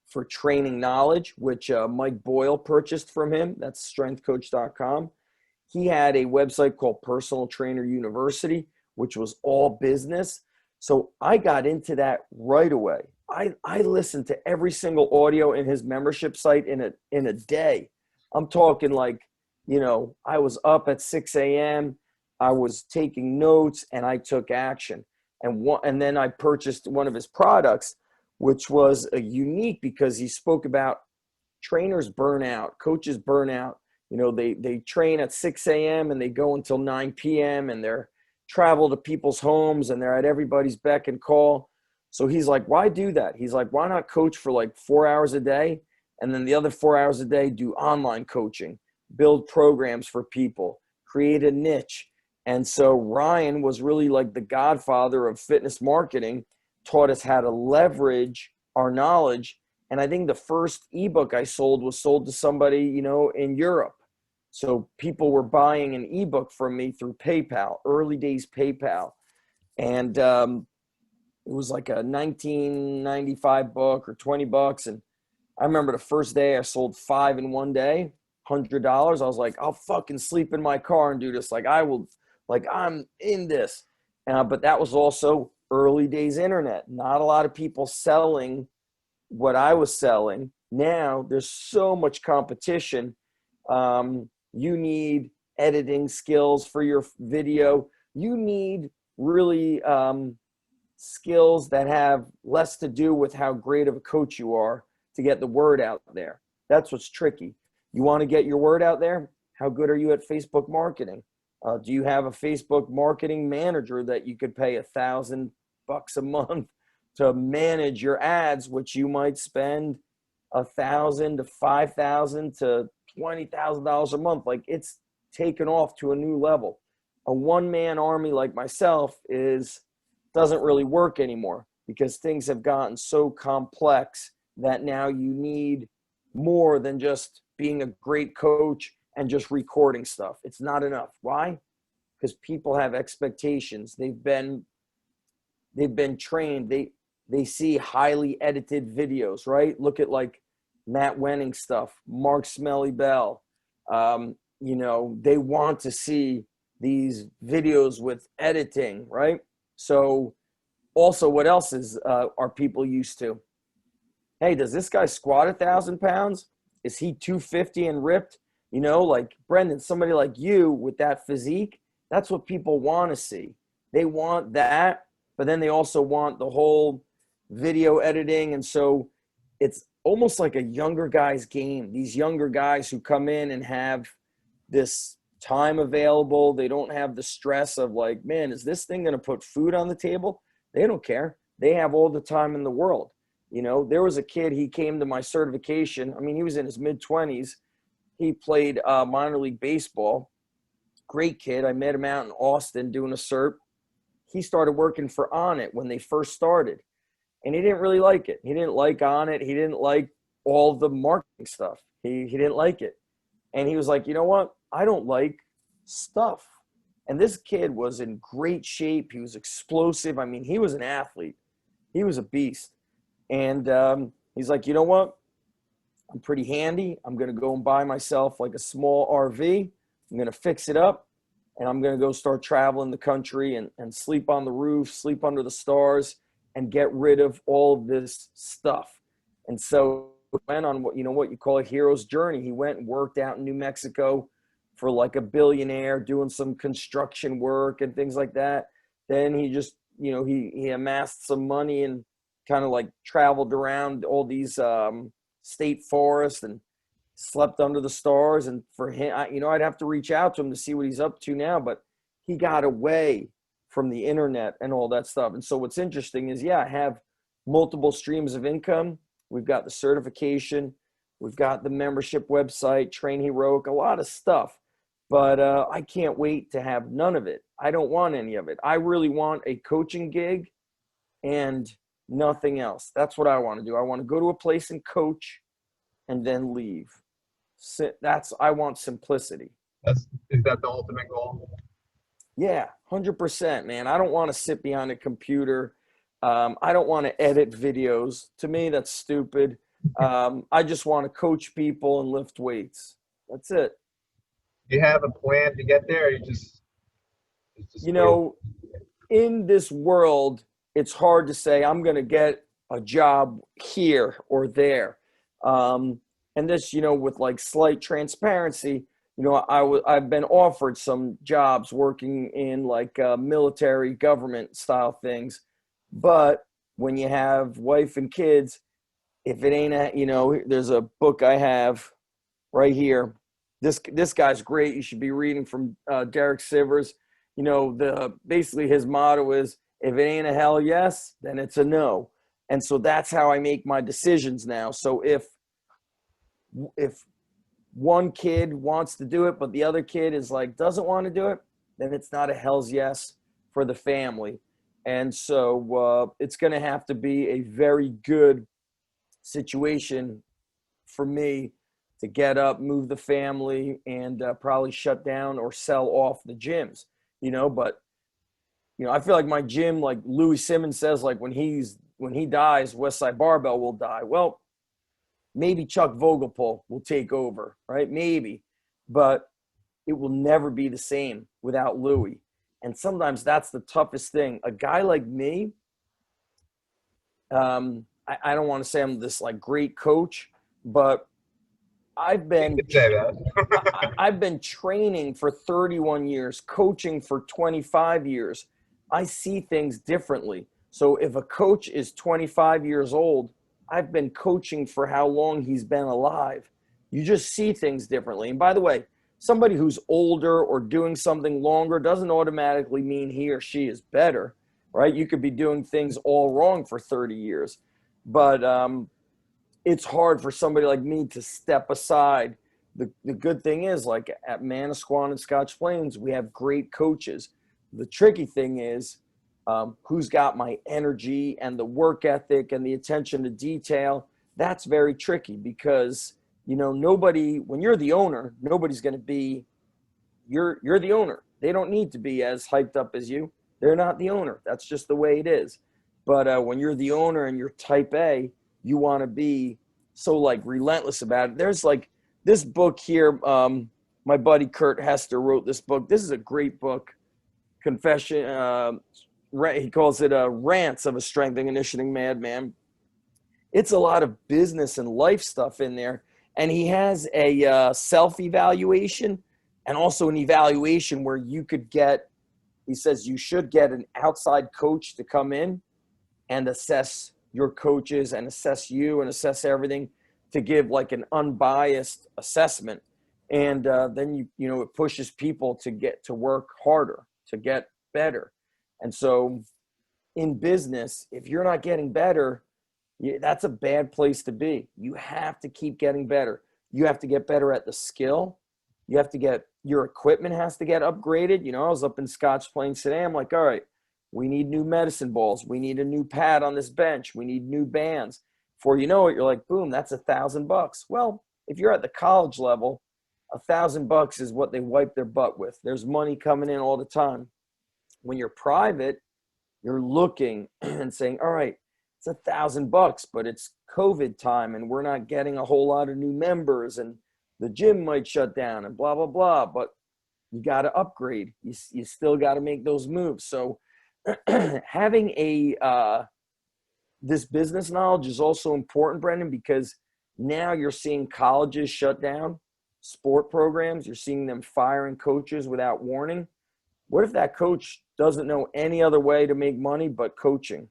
Speaker 1: for training knowledge, which Mike Boyle purchased from him. That's strengthcoach.com. He had a website called Personal Trainer University, which was all business. So I got into that right away. I listened to every single audio in his membership site in a day. I'm talking like, I was up at 6 a.m. I was taking notes and I took action. And then I purchased one of his products, which was a unique because he spoke about trainers burnout, coaches burnout. They train at 6 a.m. and they go until 9 p.m. and they're travel to people's homes and they're at everybody's beck and call. So he's like, why do that? He's like, why not coach for like 4 hours a day? And then the other 4 hours a day, do online coaching, build programs for people, create a niche. And so Ryan was really like the godfather of fitness marketing, taught us how to leverage our knowledge. And I think the first ebook I sold was sold to somebody, in Europe. So people were buying an ebook from me through PayPal, early days PayPal. And it was like a 1995 book or $20. And I remember the first day I sold 5 in one day, $100. I was like, I'll fucking sleep in my car and do this. Like I'm in this. But that was also early days internet. Not a lot of people selling what I was selling. Now there's so much competition. You need editing skills for your video. You need really skills that have less to do with how great of a coach you are to get the word out there. That's what's tricky. You want to get your word out there? How good are you at Facebook marketing? Do you have a Facebook marketing manager that you could pay $1,000 a month to manage your ads, which you might spend $1,000 to $5,000 to $20,000 a month? Like, it's taken off to a new level. A one-man army like myself doesn't really work anymore because things have gotten so complex that now you need more than just being a great coach and just recording stuff. It's not enough. Why? Because people have expectations. They've been trained. They see highly edited videos, right? Look at like Matt Wenning stuff, Mark Smelly Bell. They want to see these videos with editing, right? So also, what else is are people used to? Hey, does this guy squat 1,000 pounds? Is he 250 and ripped? You know, like Brendan, somebody like you with that physique, that's what people want to see. They want that, but then they also want the whole video editing. And so it's almost like a younger guy's game. These younger guys who come in and have this time available, they don't have the stress of like, man, is this thing going to put food on the table? They don't care. They have all the time in the world. You know, there was a kid, he came to my certification. I mean, he was in his mid-20s. He played minor league baseball. Great kid. I met him out in Austin doing a cert. He started working for Onnit when they first started, and he didn't really like it. He didn't like Onnit. He didn't like all the marketing stuff. He didn't like it. And he was like, you know what? I don't like stuff. And this kid was in great shape. He was explosive. I mean, he was an athlete. He was a beast. And he's like, you know what? I'm pretty handy. I'm going to go and buy myself like a small RV. I'm going to fix it up. And I'm going to go start traveling the country and sleep on the roof, sleep under the stars, and get rid of all of this stuff. And so he went on what you call a hero's journey. He went and worked out in New Mexico for like a billionaire, doing some construction work and things like that. Then he just, he amassed some money and kind of like traveled around all these state forests and slept under the stars. And for him, I'd have to reach out to him to see what he's up to now, but he got away from the internet and all that stuff. And so what's interesting is, I have multiple streams of income. We've got the certification. We've got the membership website, Train Heroic, a lot of stuff. But I can't wait to have none of it. I don't want any of it. I really want a coaching gig and nothing else. That's what I want to do. I want to go to a place and coach and then leave. I want simplicity.
Speaker 2: Is that the ultimate goal?
Speaker 1: Yeah, 100%, man. I don't want to sit behind a computer. I don't want to edit videos. To me, that's stupid. I just want to coach people and lift weights. That's it.
Speaker 2: Do you have a plan to get there? Or it's just
Speaker 1: in this world, it's hard to say I'm going to get a job here or there. And this, with like slight transparency, I've been offered some jobs working in like military government style things. But when you have wife and kids, if it ain't, there's a book I have right here. This guy's great. You should be reading from Derek Sivers. Basically his motto is, if it ain't a hell yes, then it's a no. And so that's how I make my decisions now. So if one kid wants to do it, but the other kid is like, doesn't want to do it, then it's not a hell's yes for the family. And so it's going to have to be a very good situation for me to get up, move the family, and probably shut down or sell off the gyms, but I feel like my gym, like Louis Simmons says, like when he dies, Westside Barbell will die. Well, maybe Chuck Vogelpohl will take over, right? Maybe, but it will never be the same without Louis. And sometimes that's the toughest thing. A guy like me, I don't want to say I'm this like great coach, but I've been training for 31 years, coaching for 25 years. I see things differently. So if a coach is 25 years old, I've been coaching for how long he's been alive. You just see things differently. And by the way, somebody who's older or doing something longer doesn't automatically mean he or she is better, right? You could be doing things all wrong for 30 years. But it's hard for somebody like me to step aside. The good thing is, like at Manasquan and Scotch Plains, we have great coaches. The tricky thing is who's got my energy and the work ethic and the attention to detail. That's very tricky because, nobody, when you're the owner, nobody's going to be, you're the owner. They don't need to be as hyped up as you. They're not the owner. That's just the way it is. But when you're the owner and you're type A, you want to be so like relentless about it. There's like this book here, my buddy Kurt Hester wrote this book. This is a great book, Confession. He calls it Rants of a Strength and Conditioning Madman. It's a lot of business and life stuff in there. And he has a self-evaluation and also an evaluation where you could get, he says you should get an outside coach to come in and assess your coaches and assess you and assess everything, to give like an unbiased assessment. And then, it pushes people to get to work harder, to get better. And so in business, if you're not getting better, that's a bad place to be. You have to keep getting better. You have to get better at the skill. You have to get, your equipment has to get upgraded. I was up in Scotch Plains today. I'm like, all right, we need new medicine balls. We need a new pad on this bench. We need new bands. Before you know it, you're like, boom, that's $1,000. Well, if you're at the college level, $1,000 is what they wipe their butt with. There's money coming in all the time. When you're private, you're looking and saying, all right, it's $1,000, but it's COVID time and we're not getting a whole lot of new members and the gym might shut down and blah, blah, blah. But you got to upgrade. You still got to make those moves. So having this business knowledge is also important, Brendan, because now you're seeing colleges shut down sport programs. You're seeing them firing coaches without warning. What if that coach doesn't know any other way to make money but coaching?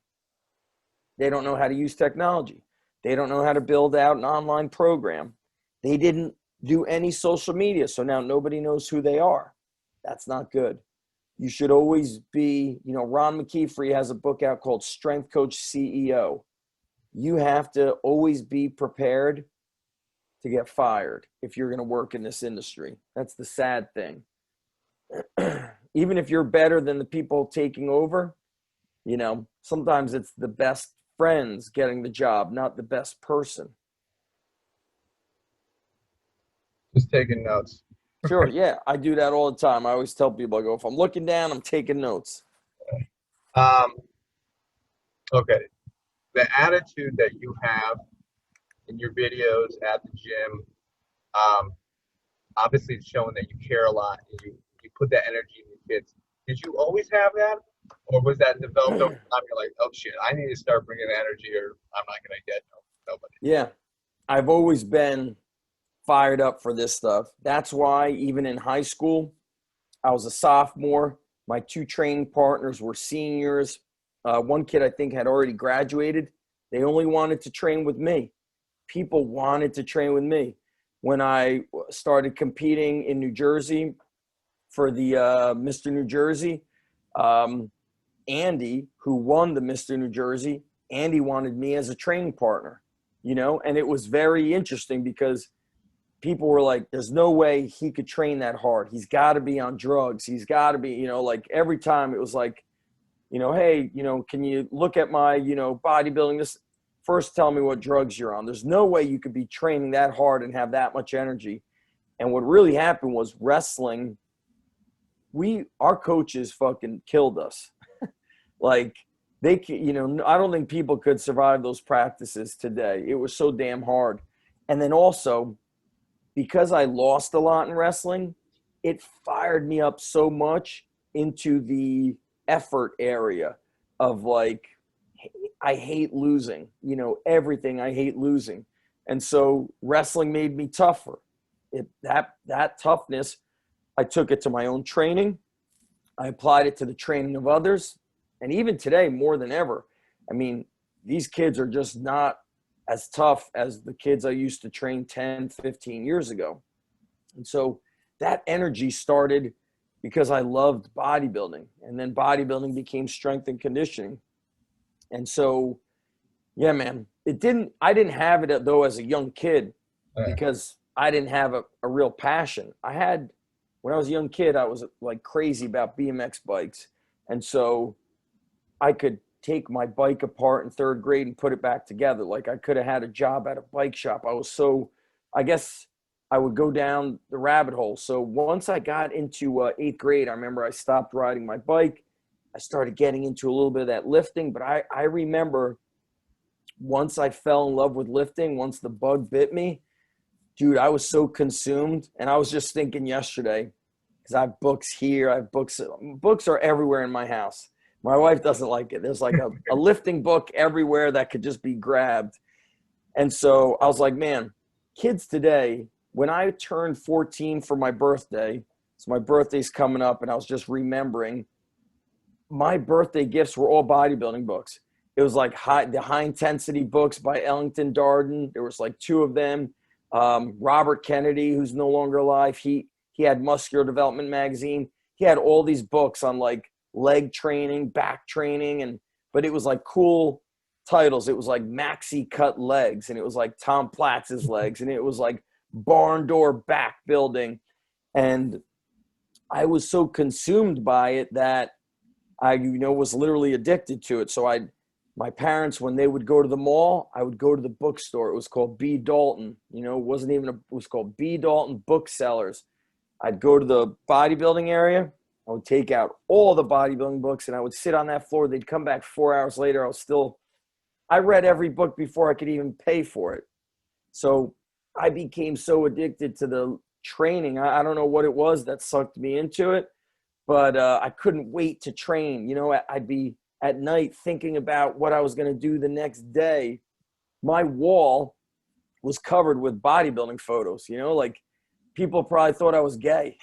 Speaker 1: They don't know how to use technology. They don't know how to build out an online program. They didn't do any social media, so now nobody knows who they are. That's not good. You should always be, Ron McKeefery has a book out called Strength Coach CEO. You have to always be prepared to get fired if you're going to work in this industry. That's the sad thing. Even if you're better than the people taking over, sometimes it's the best friends getting the job, not the best person.
Speaker 2: Just taking notes.
Speaker 1: Sure, yeah, I do that all the time. I always tell people, I go, if I'm looking down, I'm taking notes.
Speaker 2: Okay. The attitude that you have in your videos at the gym, obviously it's showing that you care a lot and you put that energy in the kids. Did you always have that? Or was that developed over time? You're like, oh shit, I need to start bringing energy or I'm not going to get nobody.
Speaker 1: Yeah, I've always been fired up for this stuff. That's why even in high school, I was a sophomore. My two training partners were seniors. One kid I think had already graduated. They only wanted to train with me. People wanted to train with me. When I started competing in New Jersey for the Mr. New Jersey, Andy, who won the Mr. New Jersey, Andy wanted me as a training partner, and it was very interesting because people were like, there's no way he could train that hard. He's got to be on drugs. He's got to be, like every time it was like, hey, can you look at my, bodybuilding? This first, tell me what drugs you're on. There's no way you could be training that hard and have that much energy. And what really happened was wrestling. Our coaches fucking killed us. Like I don't think people could survive those practices today. It was so damn hard. And then also, because I lost a lot in wrestling, it fired me up so much into the effort area of like, I hate losing, everything. I hate losing. And so wrestling made me tougher. That toughness, I took it to my own training. I applied it to the training of others. And even today, more than ever, I mean, these kids are just not as tough as the kids I used to train 10, 15 years ago. And so that energy started because I loved bodybuilding. And then bodybuilding became strength and conditioning. And so, yeah, man, I didn't have it though as a young kid because I didn't have a real passion. When I was a young kid, I was like crazy about BMX bikes. And so I could take my bike apart in third grade and put it back together. Like I could have had a job at a bike shop. I guess I would go down the rabbit hole. So once I got into eighth grade, I remember I stopped riding my bike. I started getting into a little bit of that lifting, but I remember once I fell in love with lifting, once the bug bit me, Dude, I was so consumed, and I was just thinking yesterday, because I have books here, I have books. Books are everywhere in my house. My wife doesn't like it. There's like a lifting book everywhere that could just be grabbed. And so I was like, man, kids today, when I turned 14 for my birthday, so my birthday's coming up, and I was just remembering my birthday gifts were all bodybuilding books. It was like the high intensity books by Ellington Darden. There was like two of them. Robert Kennedy, who's no longer alive, he had Muscular Development magazine. He had all these books on like leg training, back training, but it was like cool titles. It was like Maxi Cut Legs, and it was like Tom Platz's legs, and it was like barn door back building. And I was so consumed by it that I, was literally addicted to it. So my parents, when they would go to the mall, I would go to the bookstore. It was called B. Dalton. It was called B. Dalton Booksellers. I'd go to the bodybuilding area. I would take out all the bodybuilding books, and I would sit on that floor. They'd come back 4 hours later. I read every book before I could even pay for it. So I became so addicted to the training. I don't know what it was that sucked me into it, but I couldn't wait to train. I'd be at night thinking about what I was going to do the next day. My wall was covered with bodybuilding photos, like people probably thought I was gay.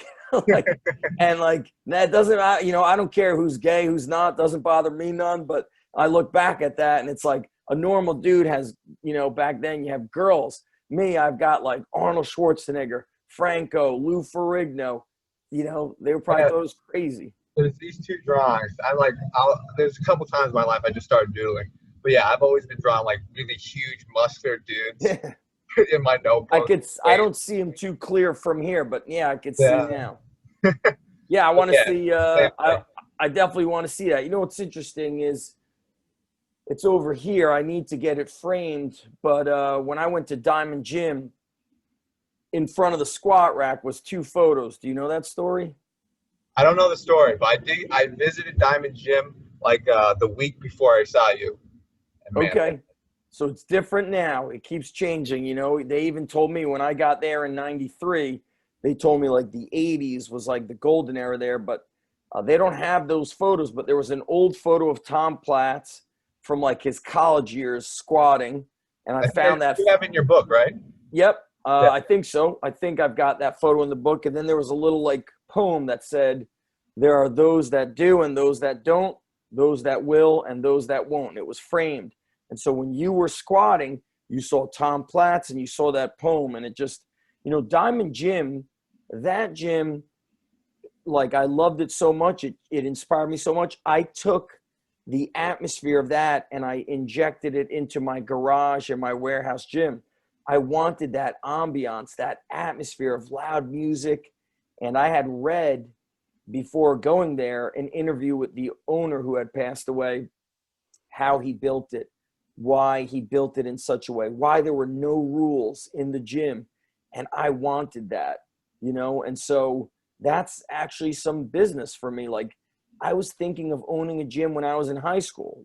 Speaker 1: And that doesn't, I don't care who's gay, who's not, doesn't bother me none. But I look back at that, and it's like a normal dude has, back then you have girls. Me, I've got like Arnold Schwarzenegger, Franco, Lou Ferrigno. They were probably thought it was crazy.
Speaker 2: There's these two drawings. There's a couple times in my life I just started doodling. But yeah, I've always been drawing like really huge, muscular dudes in my notebook.
Speaker 1: I don't see him too clear from here, but yeah, I could see now. Yeah, I want to
Speaker 2: Yeah,
Speaker 1: see. I definitely want to see that. What's interesting is it's over here. I need to get it framed. But when I went to Diamond Gym, in front of the squat rack was two photos. Do you know that story?
Speaker 2: I don't know the story, but I visited Diamond Gym like the week before I saw you. And man,
Speaker 1: okay. So it's different now. It keeps changing. They even told me when I got there in 93, they told me like the 80s was like the golden era there, but they don't have those photos. But there was an old photo of Tom Platz from like his college years squatting. And I found that.
Speaker 2: You have in your book, right?
Speaker 1: Yep.
Speaker 2: Yeah.
Speaker 1: I think so. I think I've got that photo in the book. And then there was a little like poem that said, there are those that do and those that don't, those that will and those that won't. It was framed. And so when you were squatting, you saw Tom Platz and you saw that poem, and it just, Diamond Gym, that gym, like I loved it so much. It inspired me so much. I took the atmosphere of that and I injected it into my garage and my warehouse gym. I wanted that ambiance, that atmosphere of loud music. And I had read before going there an interview with the owner who had passed away, how he built it, why he built it in such a way, why there were no rules in the gym. And I wanted that, and so that's actually some business for me. Like I was thinking of owning a gym when I was in high school.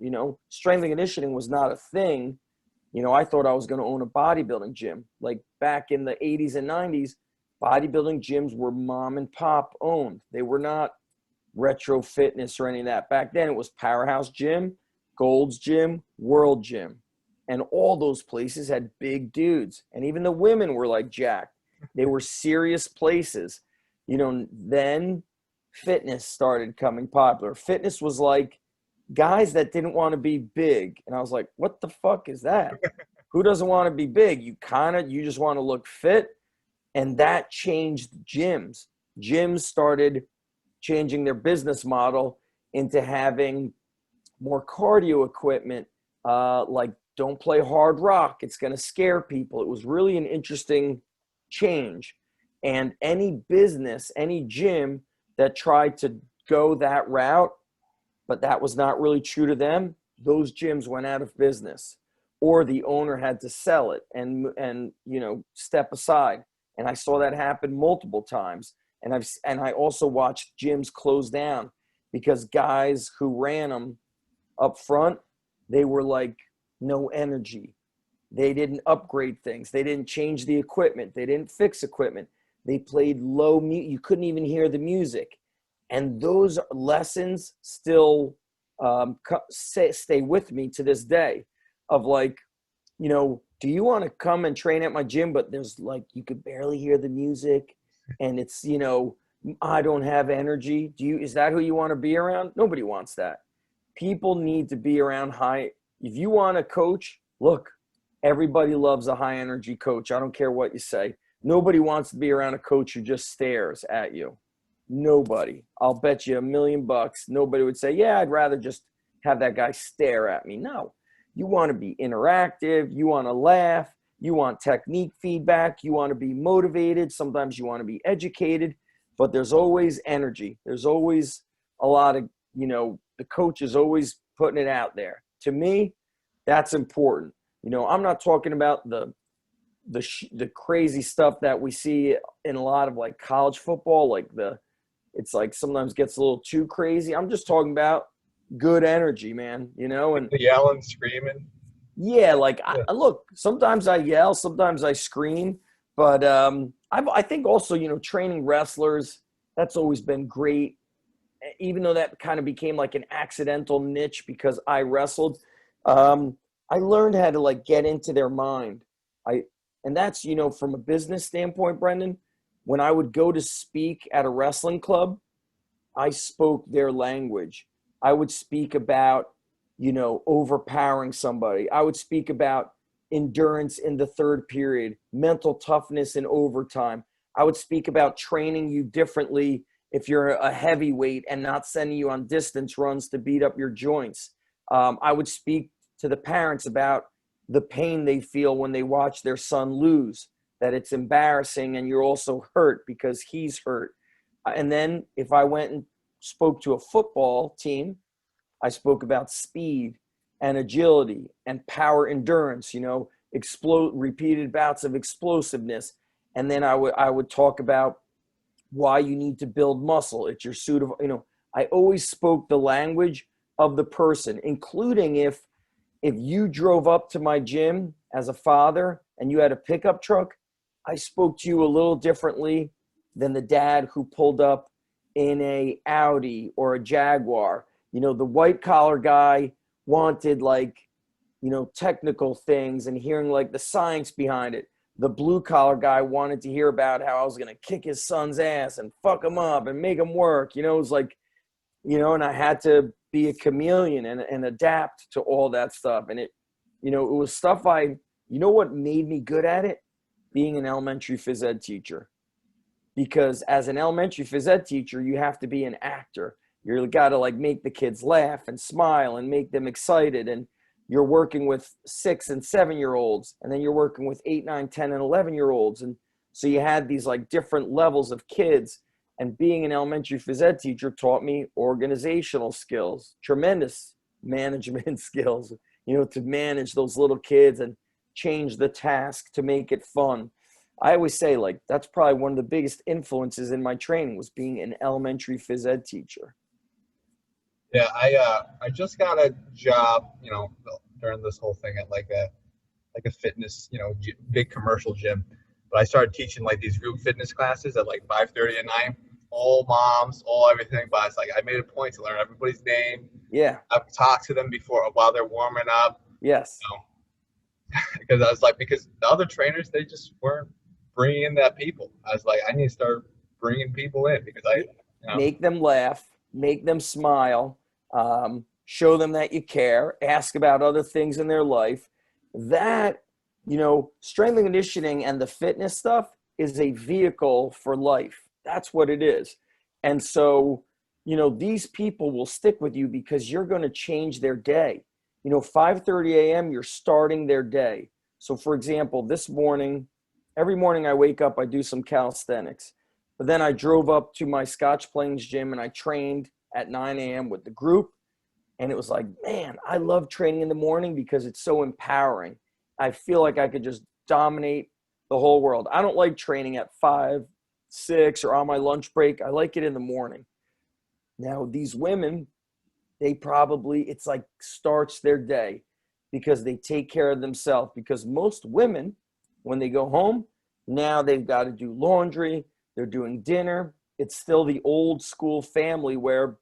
Speaker 1: Strength and conditioning was not a thing. I thought I was going to own a bodybuilding gym. Like back in the 80s and 90s, bodybuilding gyms were mom and pop owned. They were not Retro Fitness or any of that. Back then it was Powerhouse Gym, Gold's Gym, World Gym. And all those places had big dudes. And even the women were like jacked. They were serious places. Then fitness started coming popular. Fitness was like guys that didn't want to be big. And I was like, what the fuck is that? Who doesn't want to be big? You just want to look fit. And that changed gyms. Gyms started changing their business model into having more cardio equipment, like don't play hard rock. It's going to scare people. It was really an interesting change. And any business, any gym that tried to go that route, but that was not really true to them, those gyms went out of business, or the owner had to sell it and step aside. And I saw that happen multiple times. And I also watched gyms close down because guys who ran them up front, they were like no energy. They didn't upgrade things. They didn't change the equipment. They didn't fix equipment. They played low mute. You couldn't even hear the music. And those lessons still stay with me to this day of like, do you want to come and train at my gym? But there's like, you could barely hear the music and it's, I don't have energy. Is that who you want to be around? Nobody wants that. People need to be around high. If you want to coach, look, everybody loves a high energy coach. I don't care what you say. Nobody wants to be around a coach who just stares at you. Nobody. I'll bet you $1 million. Nobody would say, yeah, I'd rather just have that guy stare at me. No, you want to be interactive. You want to laugh. You want technique feedback. You want to be motivated. Sometimes you want to be educated, but there's always energy. There's always a lot of, the coach is always putting it out there. To me, that's important. I'm not talking about the crazy stuff that we see in a lot of like college football, like it's like sometimes gets a little too crazy. I'm just talking about good energy, man, and
Speaker 2: The yelling, screaming.
Speaker 1: yeah, like
Speaker 2: Yeah.
Speaker 1: look, sometimes I yell, sometimes I scream, but I think also, training wrestlers, that's always been great. Even though that kind of became like an accidental niche because I wrestled, I learned how to like get into their mind. And that's, from a business standpoint, Brendan, when I would go to speak at a wrestling club, I spoke their language. I would speak about, overpowering somebody. I would speak about endurance in the third period, mental toughness in overtime. I would speak about training you differently if you're a heavyweight and not sending you on distance runs to beat up your joints. I would speak to the parents about the pain they feel when they watch their son lose, that it's embarrassing and you're also hurt because he's hurt. And then if I went and spoke to a football team, I spoke about speed and agility and power endurance, repeated bouts of explosiveness. And then I would talk about why you need to build muscle. It's your suit of, I always spoke the language of the person, including if you drove up to my gym as a father and you had a pickup truck, I spoke to you a little differently than the dad who pulled up in a Audi or a Jaguar. The white collar guy wanted like, technical things and hearing like the science behind it. The blue collar guy wanted to hear about how I was going to kick his son's ass and fuck him up and make him work. It was like, and I had to be a chameleon and adapt to all that stuff. And it was stuff what made me good at it? Being an elementary phys ed teacher. Because as an elementary phys ed teacher, you have to be an actor. You got to like make the kids laugh and smile and make them excited. And you're working with 6 and 7 year olds, and then you're working with 8, 9, 10, and 11 year olds. And so you had these like different levels of kids. And being an elementary phys ed teacher taught me organizational skills, tremendous management skills, to manage those little kids and change the task to make it fun. I always say like that's probably one of the biggest influences in my training was being an elementary phys ed teacher.
Speaker 2: Yeah, I just got a job, during this whole thing at like a fitness, big commercial gym. But I started teaching like these group fitness classes at like 5:30 at night. All moms, all everything. But it's like I made a point to learn everybody's name.
Speaker 1: Yeah.
Speaker 2: I've talked to them before while they're warming up.
Speaker 1: Yes.
Speaker 2: Because I was like, because the other trainers, they just weren't bringing in that people. I was like, I need to start bringing people in because
Speaker 1: make them laugh, make them smile, show them that you care, ask about other things in their life. That, strength and conditioning and the fitness stuff is a vehicle for life. That's what it is. And so, these people will stick with you because you're going to change their day. 5:30 a.m., you're starting their day. So for example, this morning, every morning I wake up, I do some calisthenics. But then I drove up to my Scotch Plains gym and I trained at 9 a.m. with the group. And it was like, man, I love training in the morning because it's so empowering. I feel like I could just dominate the whole world. I don't like training at 5, 6 or on my lunch break. I like it in the morning. Now, these women, it's like starts their day. because they take care of themselves. Because most women, when they go home, now they've got to do laundry, they're doing dinner. It's still the old school family where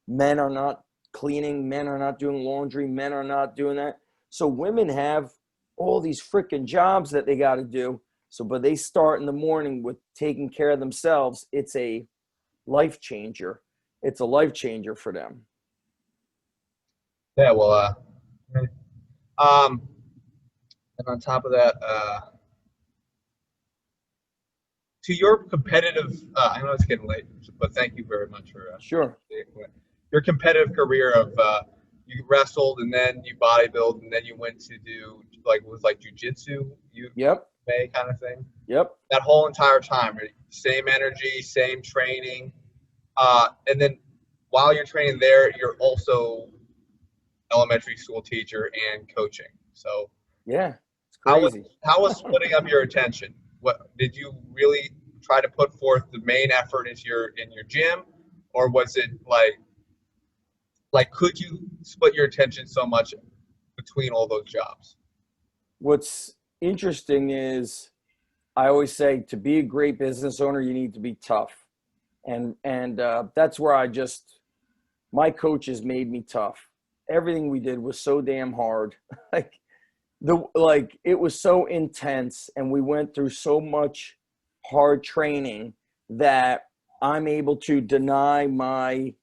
Speaker 1: men are not cleaning, men are not doing laundry, men are not doing that. So women have all these freaking jobs that they got to do. So, but they start in the morning with taking care of themselves. It's a life changer. It's a life changer for them.
Speaker 2: Yeah, well, um, and on top of that, to your competitive, I know it's getting late, but thank you very much for
Speaker 1: Sure.
Speaker 2: your competitive career of you wrestled and then you bodybuild and then you went to do like was like jujitsu, you
Speaker 1: Yep.
Speaker 2: may kind of thing.
Speaker 1: Yep.
Speaker 2: That whole entire time, right? Same energy, same training, and then while you're training there, you're also elementary school teacher and coaching. So
Speaker 1: Yeah. It's
Speaker 2: how was
Speaker 1: crazy.
Speaker 2: splitting up your attention? What did you really try to put forth the main effort into your gym, or was it like could you split your attention so much between all those jobs?
Speaker 1: What's interesting is I always say to be a great business owner, you need to be tough. And that's where my coaches made me tough. Everything we did was so damn hard. It was so intense, and we went through so much hard training that I'm able to deny my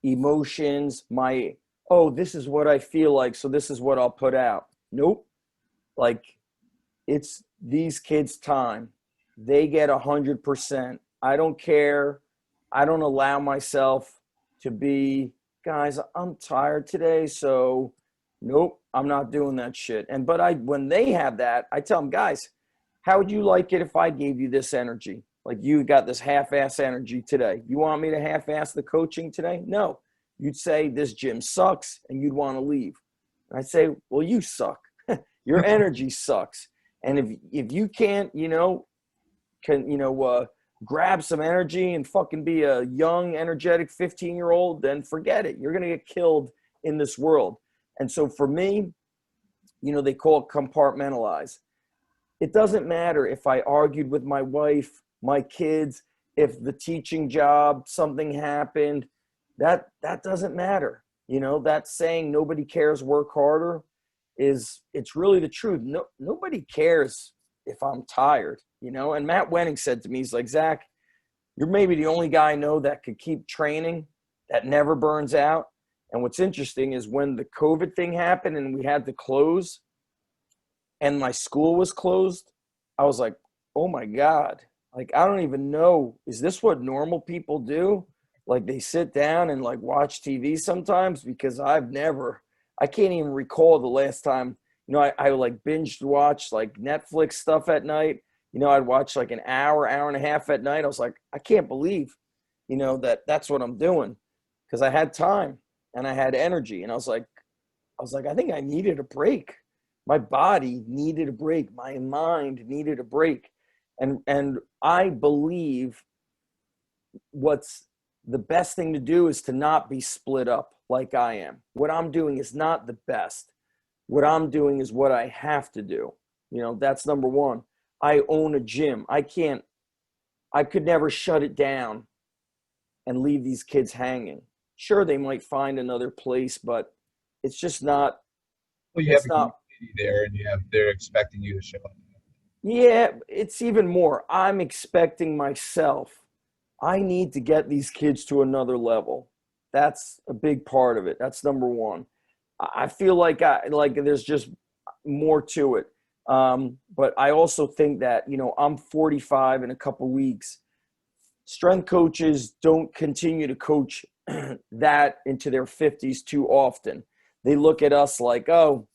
Speaker 1: emotions, my, oh, this is what I feel like, so this is what I'll put out. Nope. Like, it's these kids' time. They get 100%. I don't care. I don't allow myself to be, guys, I'm tired today, so nope, I'm not doing that shit. When they have that, I tell them, guys, how would you like it if I gave you this energy? Like, you got this half-ass energy today. You want me to half-ass the coaching today? No. You'd say this gym sucks and you'd want to leave. And I'd say, well, you suck. Your energy sucks. And if you can't, grab some energy and fucking be a young, energetic 15-year-old, then forget it. You're gonna get killed in this world. And so for me, they call it compartmentalize. It doesn't matter if I argued with my wife, my kids, if the teaching job, something happened, that doesn't matter. That saying nobody cares, work harder, it's really the truth. Nobody cares if I'm tired, And Matt Wenning said to me, he's like, Zach, you're maybe the only guy I know that could keep training, that never burns out. And what's interesting is when the COVID thing happened and we had to close and my school was closed, I was like, oh my God, like, I don't even know. Is this what normal people do? Like, they sit down and like watch TV sometimes, because I can't even recall the last time, I like binged watch like Netflix stuff at night. I'd watch like an hour and a half at night. I was like, I can't believe, that's what I'm doing, because I had time and I had energy. And I was like, I think I needed a break. My body needed a break. My mind needed a break. And I believe what's the best thing to do is to not be split up like I am. What I'm doing is not the best. What I'm doing is what I have to do. That's number one. I own a gym. I could never shut it down and leave these kids hanging. Sure, they might find another place, but it's just not,
Speaker 2: Well, you have
Speaker 1: it's
Speaker 2: a
Speaker 1: not,
Speaker 2: community there, and they're expecting you to show up.
Speaker 1: yeah, it's even more. I'm expecting myself. I need to get these kids to another level. That's a big part of it. That's number one. I feel like there's just more to it. But I also think that, I'm 45 in a couple weeks. Strength coaches don't continue to coach that into their 50s too often. They look at us like, oh,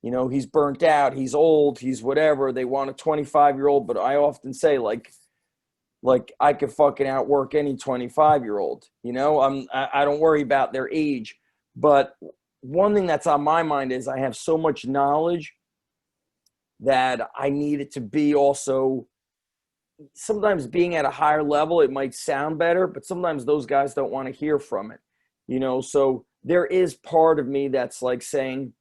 Speaker 1: he's burnt out, he's old, he's whatever. They want a 25-year-old, but I often say, like I could fucking outwork any 25-year-old. I don't worry about their age. But one thing that's on my mind is I have so much knowledge that I need it to be also, sometimes being at a higher level, it might sound better, but sometimes those guys don't want to hear from it. So there is part of me that's like saying,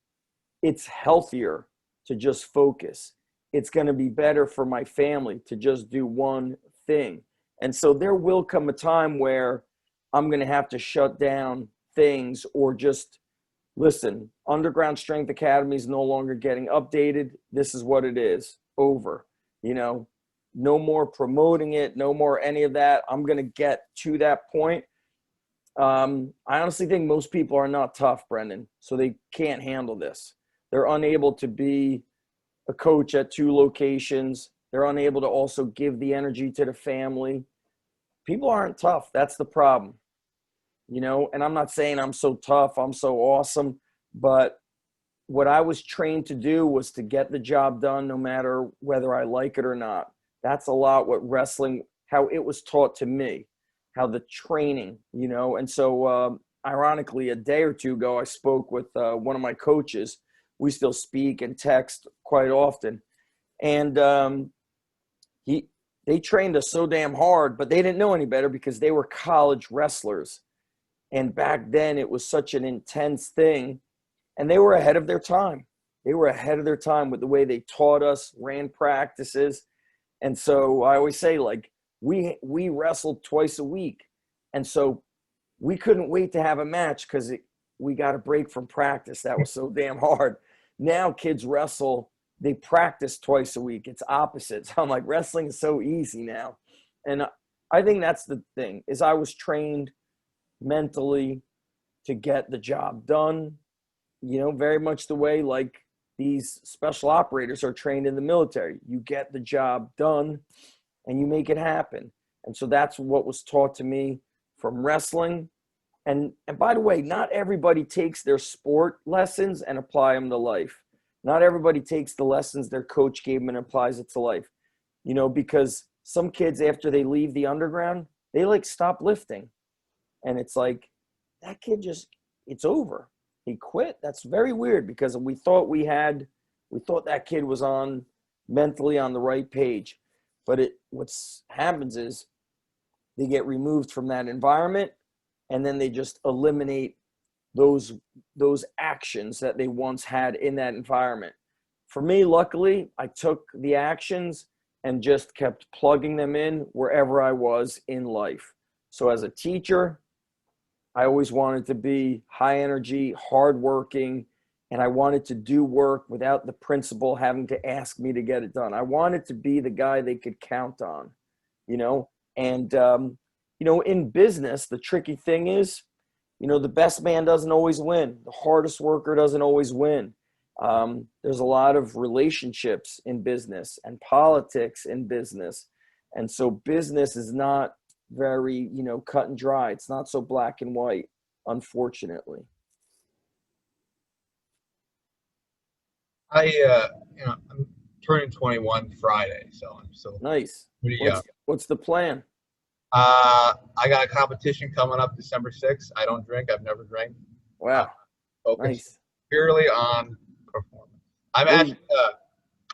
Speaker 1: it's healthier to just focus. It's going to be better for my family to just do one thing. And so there will come a time where I'm going to have to shut down things or just listen. Underground Strength Academy is no longer getting updated. This is what it is. Over. You know, no more promoting it, no more any of that. I'm going to get to that point. I honestly think most people are not tough, Brendan, so they can't handle this. They're unable to be a coach at two locations. They're unable to also give the energy to the family. People aren't tough. That's the problem, you know? And I'm not saying I'm so tough, I'm so awesome, but what I was trained to do was to get the job done no matter whether I like it or not. That's a lot what wrestling, how it was taught to me, how the training, you know. And so, ironically, a day or two ago, I spoke with one of my coaches. We still speak and text quite often. And he, they trained us so damn hard, but they didn't know any better because they were college wrestlers. And back then, it was such an intense thing. And they were ahead of their time. They were ahead of their time with the way they taught us, ran practices. And so I always say, like, we wrestled twice a week. And so we couldn't wait to have a match because we got a break from practice. That was so damn hard. Now kids wrestle, they practice twice a week. It's opposite. So I'm like, wrestling is so easy now. And I think that's the thing, is I was trained mentally to get the job done, you know, very much the way like these special operators are trained in the military. You get the job done and you make it happen. And so that's what was taught to me from wrestling. And by the way, not everybody takes their sport lessons and apply them to life. Not everybody takes the lessons their coach gave them and applies it to life. You know, because some kids, after they leave the underground, they like stop lifting. And it's like, that kid just, it's over. He quit. That's very weird because we thought that kid was on mentally on the right page. But what's happens is they get removed from that environment and then they just eliminate those actions that they once had in that environment. For me, luckily, I took the actions and just kept plugging them in wherever I was in life. So as a teacher, I always wanted to be high energy, hardworking, and I wanted to do work without the principal having to ask me to get it done. I wanted to be the guy they could count on, you know? And, you know, in business, the tricky thing is, you know, the best man doesn't always win. The hardest worker doesn't always win. There's a lot of relationships in business and politics in business. And so business is not very, you know, cut and dry. It's not so black and white, unfortunately.
Speaker 2: You know, I'm turning 21 Friday, so I'm still
Speaker 1: Nice.
Speaker 2: pretty young.
Speaker 1: What's the plan?
Speaker 2: I got a competition coming up December 6th. I don't drink. I've never drank.
Speaker 1: Wow.
Speaker 2: Focused
Speaker 1: Nice.
Speaker 2: purely on performance. I'm
Speaker 1: What do
Speaker 2: actually,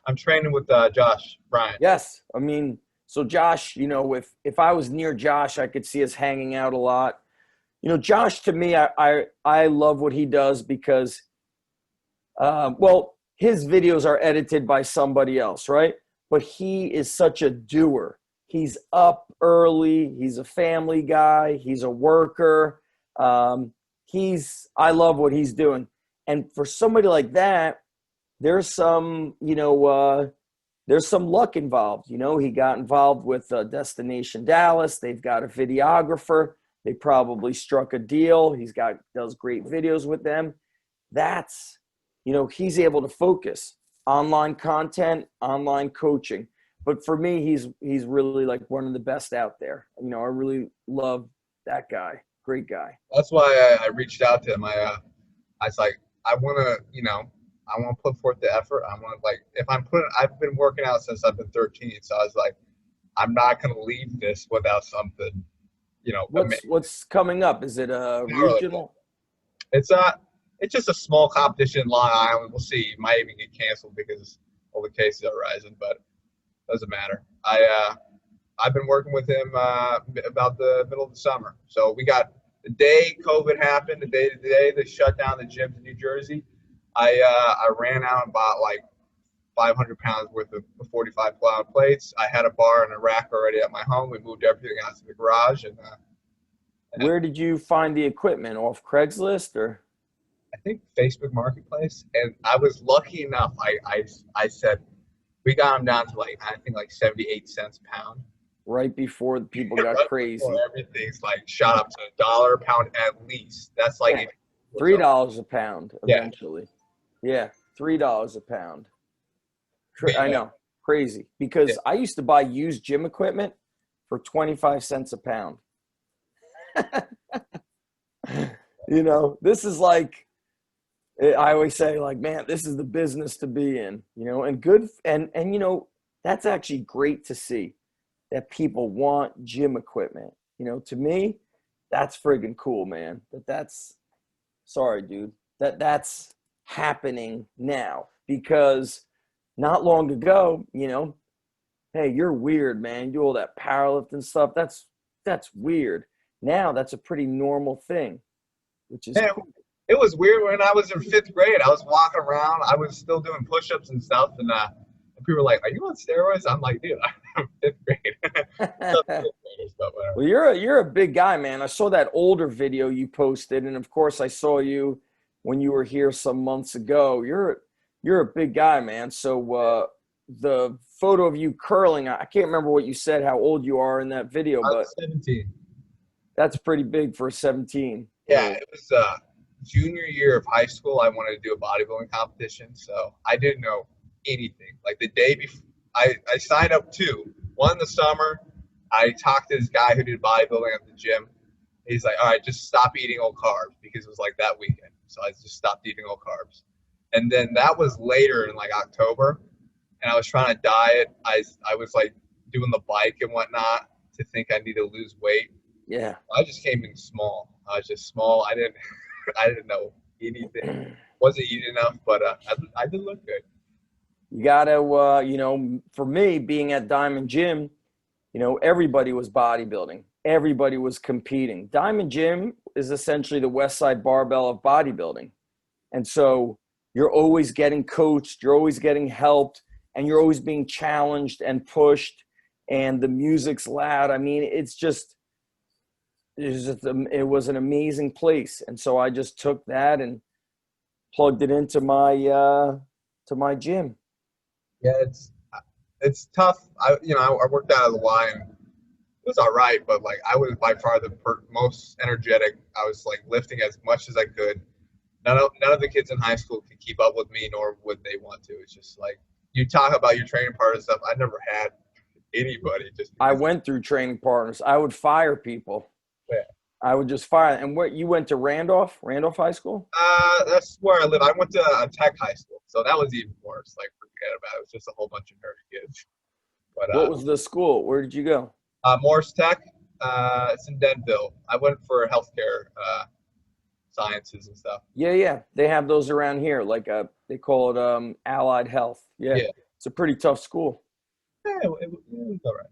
Speaker 2: I'm training with Josh Bryant.
Speaker 1: Yes. I mean, so Josh, you know, if I was near Josh, I could see us hanging out a lot. You know, Josh, to me, I love what he does because, well, his videos are edited by somebody else, right? But he is such a doer. He's up early. He's a family guy. He's a worker. I love what he's doing. And for somebody like that, there's some, you know, there's some luck involved. You know, he got involved with Destination Dallas. They've got a videographer. They probably struck a deal. Does great videos with them. That's, you know, he's able to focus online content, online coaching. But for me, he's really like one of the best out there. You know, I really love that guy. Great guy.
Speaker 2: That's why I reached out to him. I was like, I want to, you know, I want to put forth the effort. I want to, like, I've been working out since I've been 13. So I was like, I'm not going to leave this without something, you know.
Speaker 1: What's coming up? Is it a regional?
Speaker 2: It's just a small competition in Long Island. We'll see. It might even get canceled because all the cases are rising, but doesn't matter. I've been working with him about the middle of the summer. So we got the day COVID happened, the day they shut down the gyms in New Jersey. I ran out and bought like 500 pounds worth of 45-pound plates. I had a bar and a rack already at my home. We moved everything out to the garage, and
Speaker 1: Where did you find the equipment? Off Craigslist or
Speaker 2: I think Facebook Marketplace. And I was lucky enough. I said we got them down to like I think like 78 cents a pound.
Speaker 1: right before the people got
Speaker 2: Right before
Speaker 1: crazy?
Speaker 2: everything's like shot up to $1 a pound at least. That's like
Speaker 1: Yeah,
Speaker 2: if it was
Speaker 1: $3 a pound
Speaker 2: yeah,
Speaker 1: eventually. Yeah, $3 a pound. I
Speaker 2: yeah.
Speaker 1: know, crazy.
Speaker 2: Yeah.
Speaker 1: Because I used to buy used gym equipment for 25 cents a pound. This is like I always say, like, man, this is the business to be in, and good and that's actually great to see that people want gym equipment. To me, that's friggin' cool, man. That's sorry, dude. That's happening now because not long ago, hey, you're weird, man. You do all that powerlifting stuff. That's weird. Now that's a pretty normal thing, which is
Speaker 2: Man,
Speaker 1: cool.
Speaker 2: it was weird when I was in fifth grade. I was walking around. I was still doing push-ups and stuff, and people were like, "Are you on steroids?" I'm like, "Dude, I'm fifth grade." Stuff fifth graders, but whatever.
Speaker 1: Well, you're a big guy, man. I saw that older video you posted, and of course, I saw you when you were here some months ago. You're a big guy, man. So the photo of you curling, I can't remember what you said, how old you are in that video,
Speaker 2: I
Speaker 1: but
Speaker 2: was 17.
Speaker 1: that's pretty big for a 17 year
Speaker 2: Yeah,
Speaker 1: old.
Speaker 2: it was junior year of high school. I wanted to do a bodybuilding competition, so I didn't know anything. Like the day before, I signed up two. One in the summer, I talked to this guy who did bodybuilding at the gym. He's like, "All right, just stop eating all carbs," because it was like that weekend. So I just stopped eating all carbs. And then that was later in like October, and I was trying to diet. I was like doing the bike and whatnot to think I need to lose weight.
Speaker 1: Yeah.
Speaker 2: I just came in small. I was just small. I didn't I didn't know anything. Wasn't eating enough, but I did look good.
Speaker 1: You gotta, for me, being at Diamond Gym, everybody was bodybuilding. Everybody was competing. Diamond Gym is essentially the West Side Barbell of bodybuilding. And so you're always getting coached, you're always getting helped, and you're always being challenged and pushed. And the music's loud. I mean, it was an amazing place. And so I just took that and plugged it into my gym.
Speaker 2: Yeah, it's tough. I worked out of the Y and it was all right, but like I was by far the most energetic. I was like lifting as much as I could. None of the kids in high school could keep up with me, nor would they want to. It's just like you talk about your training partner and stuff. I never had anybody just
Speaker 1: I
Speaker 2: because.
Speaker 1: went through training partners. I would fire people.
Speaker 2: Yeah.
Speaker 1: I would just fire. And what you went to Randolph High School?
Speaker 2: That's where I live. I went to a tech high school, so that was even worse. Like forget about it. It was just a whole bunch of nerdy kids. But
Speaker 1: What was the school? Where did you go?
Speaker 2: Morse Tech, it's in Denville. I went for healthcare sciences and stuff.
Speaker 1: Yeah. They have those around here. Like they call it Allied Health. Yeah.
Speaker 2: Yeah,
Speaker 1: It's a pretty tough school.
Speaker 2: yeah, it was all right.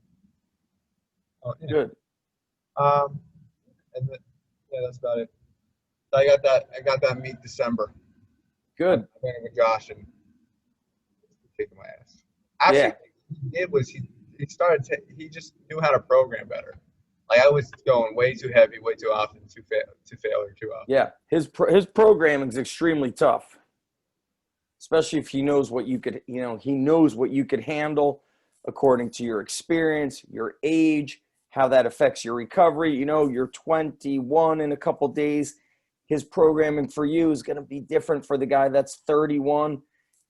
Speaker 2: Oh, yeah.
Speaker 1: Good.
Speaker 2: Um, and then, yeah, that's about it. So I got that meet December. I'm
Speaker 1: Good.
Speaker 2: training with Josh and he's kicking my ass. Actually,
Speaker 1: Yeah.
Speaker 2: he started. He just knew how to program better. Like I was going way too heavy, way too often, to failure too often.
Speaker 1: Yeah. His programming is extremely tough, especially if he knows what you could, he knows what you could handle according to your experience, your age, how that affects your recovery. You're 21 in a couple days. His programming for you is going to be different for the guy that's 31,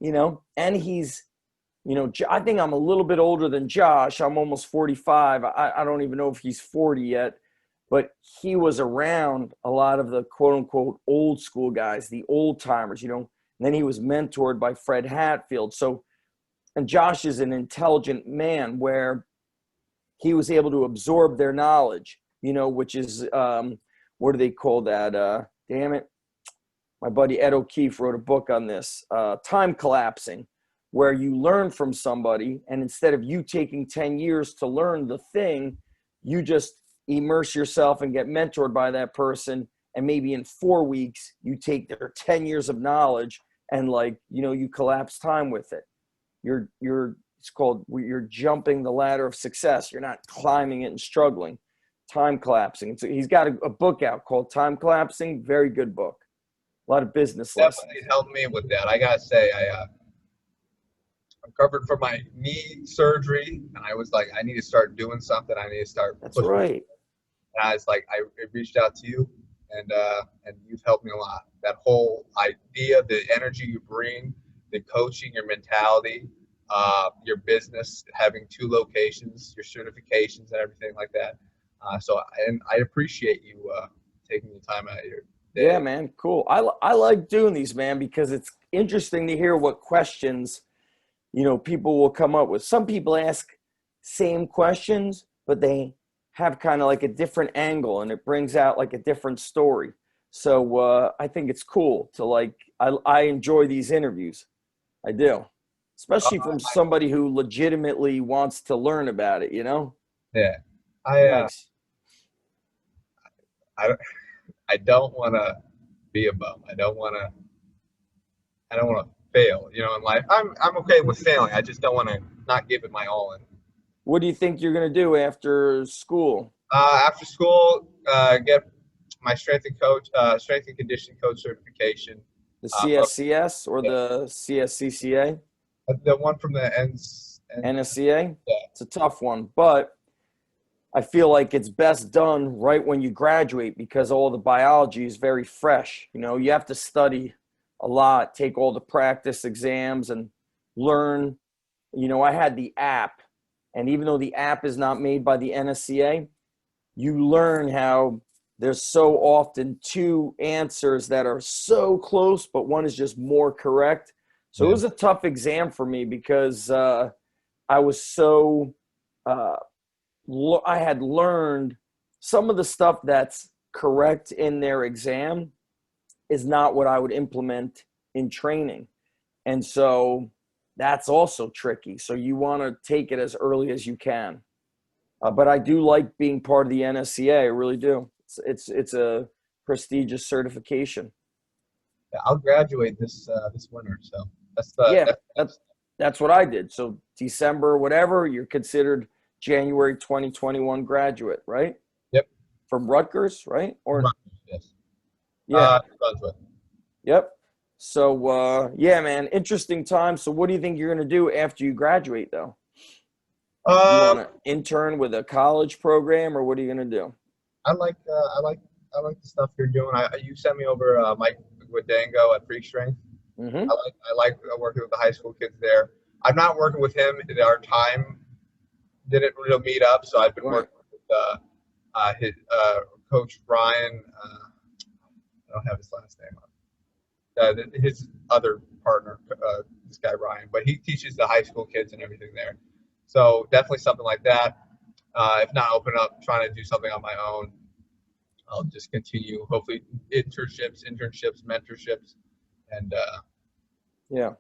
Speaker 1: and he's, I think I'm a little bit older than Josh. I'm almost 45. I don't even know if he's 40 yet, but he was around a lot of the quote unquote old school guys, the old timers, and then he was mentored by Fred Hatfield. So, and Josh is an intelligent man where he was able to absorb their knowledge, which is, what do they call that? Damn it. My buddy Ed O'Keefe wrote a book on this, time collapsing, where you learn from somebody, and instead of you taking 10 years to learn the thing, you just immerse yourself and get mentored by that person. And maybe in 4 weeks, you take their 10 years of knowledge and like, you know, you collapse time with it. It's called, you're jumping the ladder of success. You're not climbing it and struggling. Time collapsing. So he's got a book out called Time Collapsing. Very good book. A lot of business lessons.
Speaker 2: Definitely helped me with that. I gotta say, I'm covered for my knee surgery, and I was like, I need to start doing something. I need to start
Speaker 1: That's
Speaker 2: pushing.
Speaker 1: right.
Speaker 2: And I was like, I reached out to you, and you've helped me a lot. That whole idea, the energy you bring, the coaching, your mentality, your business, having 2 locations, your certifications, and everything like that. And I appreciate you taking the time out of your
Speaker 1: Yeah,
Speaker 2: day.
Speaker 1: man. Cool. I like doing these, man, because it's interesting to hear what questions, you know, people will come up with. Some people ask same questions, but they have kind of like a different angle, and it brings out like a different story. So I think it's cool to like, I enjoy these interviews. I do, especially from somebody who legitimately wants to learn about it, you know?
Speaker 2: Yeah, I uh,
Speaker 1: Nice.
Speaker 2: I I don't want to be a bum. I don't want to fail. You know, in life, I'm okay with failing. I just don't want to not give it my all in.
Speaker 1: What do you think you're going to do after school?
Speaker 2: After school, get my strength and conditioning coach certification.
Speaker 1: The
Speaker 2: From
Speaker 1: CSCS or
Speaker 2: yeah,
Speaker 1: the CSCCA?
Speaker 2: the one from the ends and
Speaker 1: NSCA?
Speaker 2: yeah,
Speaker 1: It's a tough one, but I feel like it's best done right when you graduate because all the biology is very fresh. You know, you have to study a lot, take all the practice exams and learn. You know, I had the app, and even though the app is not made by the NSCA, you learn how there's so often 2 answers that are so close, but one is just more correct. So it
Speaker 2: yeah,
Speaker 1: was a tough exam for me because I was so uh, I had learned some of the stuff that's correct in their exam is not what I would implement in training. And so that's also tricky. So you want to take it as early as you can. But I do like being part of the NSCA. I really do. It's a prestigious certification.
Speaker 2: yeah. I'll graduate this winter, so
Speaker 1: Yeah,
Speaker 2: that's
Speaker 1: that's what I did. So December, whatever, you're considered January 2021 graduate, right?
Speaker 2: yep.
Speaker 1: From Rutgers, right? Or
Speaker 2: Yes.
Speaker 1: yeah,
Speaker 2: Brunswick.
Speaker 1: yep. So yeah, man, interesting time. So what do you think you're gonna do after you graduate, though? You want
Speaker 2: Um,
Speaker 1: to intern with a college program, or what are you gonna do?
Speaker 2: I like uh, I like I like the stuff you're doing. You sent me over Mike Guadango at Freak Strength.
Speaker 1: Mm-hmm.
Speaker 2: I like working with the high school kids there. I'm not working with him. Our time didn't really meet up, so I've been
Speaker 1: Right.
Speaker 2: working with his coach Ryan. I don't have his last name his other partner, this guy Ryan, but he teaches the high school kids and everything there. So definitely something like that. If not, open up, trying to do something on my own. I'll just continue, hopefully, internships, mentorships, and
Speaker 1: Yeah.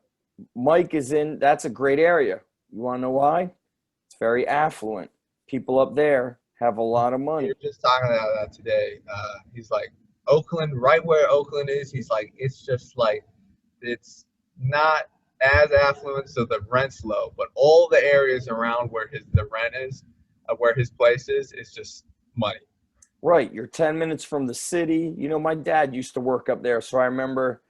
Speaker 1: Mike is in, that's a great area. You want to know why? It's very affluent. People up there have a lot of
Speaker 2: we
Speaker 1: money.
Speaker 2: were just talking about that today. He's like, Oakland, right where Oakland is. He's like, it's just like it's not as affluent, so the rent's low, but all the areas around where the rent is, where his place is just money.
Speaker 1: Right. You're 10 minutes from the city. You know, my dad used to work up there. So I remember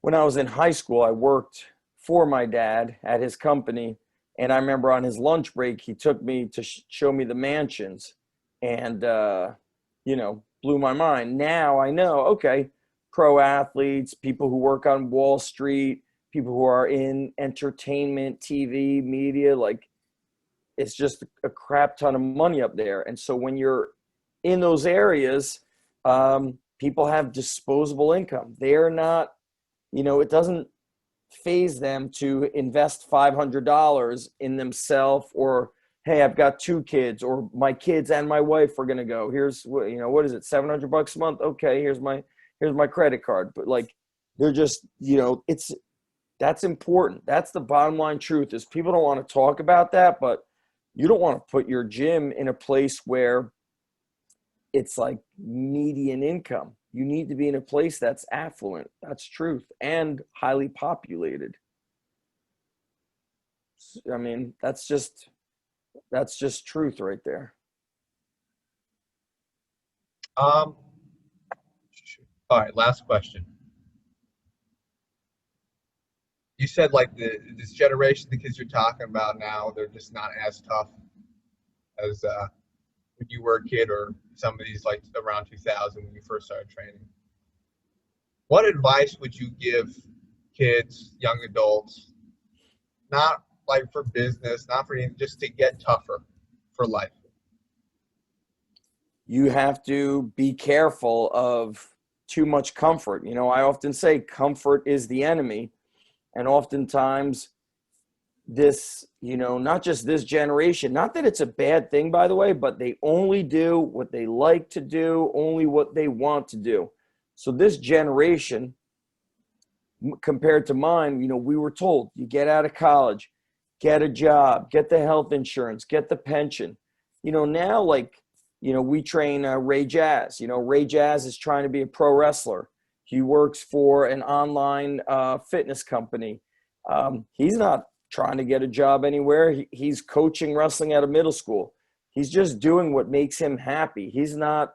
Speaker 1: when I was in high school, I worked for my dad at his company. And I remember on his lunch break, he took me to show me the mansions and, you know, blew my mind. Now I know, okay, pro athletes, people who work on Wall Street, people who are in entertainment, TV, media, like it's just a crap ton of money up there. And so when you're in those areas, people have disposable income. They're not, you know, it doesn't phase them to invest $500 in themselves or, hey, I've got 2 kids or my kids and my wife are going to go. Here's what, you know, what is it? $700 a month. Okay. Here's my credit card. But like, they're just, you know, that's important. That's the bottom line truth is people don't want to talk about that, but you don't want to put your gym in a place where it's like median income. You need to be in a place that's affluent. That's truth, and highly populated. I mean, that's just truth right there.
Speaker 2: Um, all right, last question. You said like this generation, the kids you're talking about now, they're just not as tough as when you were a kid, or some of these like around 2000 when you first started training. What advice would you give kids, young adults, not like for business, not for anything, just to get tougher for life?
Speaker 1: You have to be careful of too much comfort. You know, I often say comfort is the enemy. And oftentimes, this, you know, not just this generation, not that it's a bad thing, by the way, but they only do what they like to do, only what they want to do. So this generation, compared to mine, you know, we were told you get out of college, get a job, get the health insurance, get the pension. You know, now, like, you know, we train Ray Jazz. You know, Ray Jazz is trying to be a pro wrestler. He works for an online fitness company. He's not trying to get a job anywhere. He's coaching wrestling at a middle school. He's just doing what makes him happy. He's not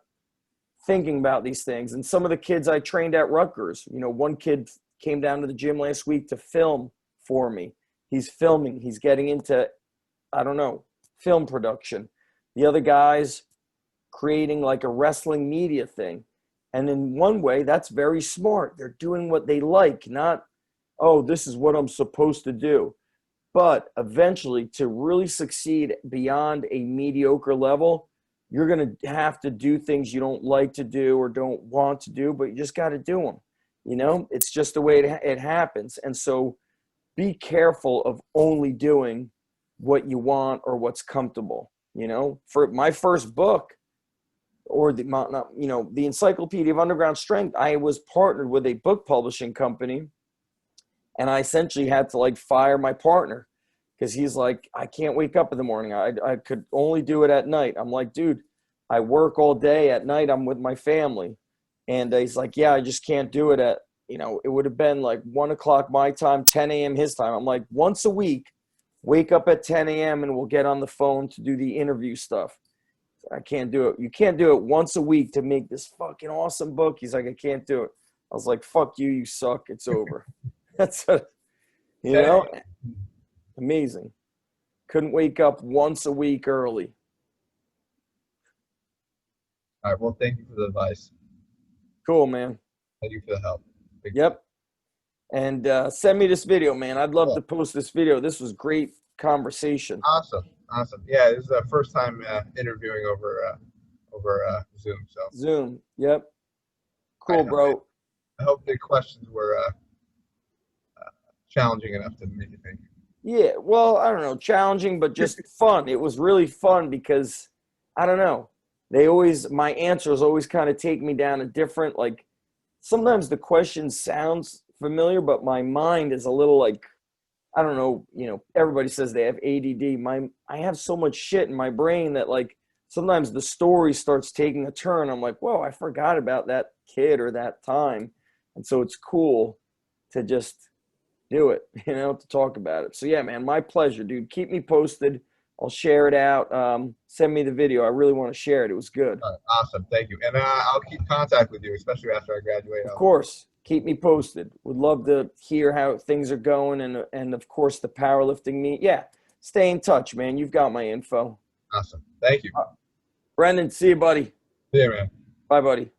Speaker 1: thinking about these things. And some of the kids I trained at Rutgers, you know, one kid came down to the gym last week to film for me. He's filming. He's getting into, I don't know, film production. The other guy's creating like a wrestling media thing. And in one way, that's very smart. They're doing what they like, not, oh, this is what I'm supposed to do. But eventually, to really succeed beyond a mediocre level, you're going to have to do things you don't like to do or don't want to do, but you just got to do them. You know, it's just the way it happens. And so be careful of only doing what you want or what's comfortable. You know, for my first book, or the, you know, the Encyclopedia of Underground Strength, I was partnered with a book publishing company, and I essentially had to like fire my partner because he's like, I can't wake up in the morning. I could only do it at night. I'm like, dude, I work all day. At night, I'm with my family. And he's like, yeah, I just can't do it at, you know, it would have been like 1 o'clock my time, 10 a.m. his time. I'm like, once a week, wake up at 10 a.m. and we'll get on the phone to do the interview stuff. I can't do it. You can't do it once a week to make this fucking awesome book. He's like, I can't do it. I was like, fuck you, you suck. It's over. That's a, you know, amazing. Couldn't wake up once a week early.
Speaker 2: All right. Well, thank you for the advice.
Speaker 1: Cool, man.
Speaker 2: Thank you for the help.
Speaker 1: Yep. And send me this video, man. I'd love
Speaker 2: Yeah.
Speaker 1: to post this video. This was great conversation.
Speaker 2: Awesome. Yeah, this is the first time interviewing over Zoom. So
Speaker 1: Zoom. Yep.
Speaker 2: I
Speaker 1: Cool,
Speaker 2: hope
Speaker 1: bro.
Speaker 2: I hope the questions were challenging enough to make you think.
Speaker 1: Yeah, well, I don't know, challenging, but just fun. It was really fun because, I don't know, my answers always kind of take me down a different, like, sometimes the question sounds familiar, but my mind is a little like, I don't know, you know, everybody says they have ADD. I have so much shit in my brain that, like, sometimes the story starts taking a turn. I'm like, whoa, I forgot about that kid or that time. And so it's cool to just do it, you know, to talk about it. So yeah, man, my pleasure, dude. Keep me posted. I'll share it out. Send me the video. I really want to share it. It was good.
Speaker 2: Awesome. Thank you. And I'll keep contact with you, especially after I graduate.
Speaker 1: Of course, keep me posted. Would love to hear how things are going, and of course the powerlifting meet. Yeah, stay in touch, man. You've got my info.
Speaker 2: Awesome. Thank you.
Speaker 1: Brendan, see you, buddy.
Speaker 2: See you, man.
Speaker 1: Bye, buddy.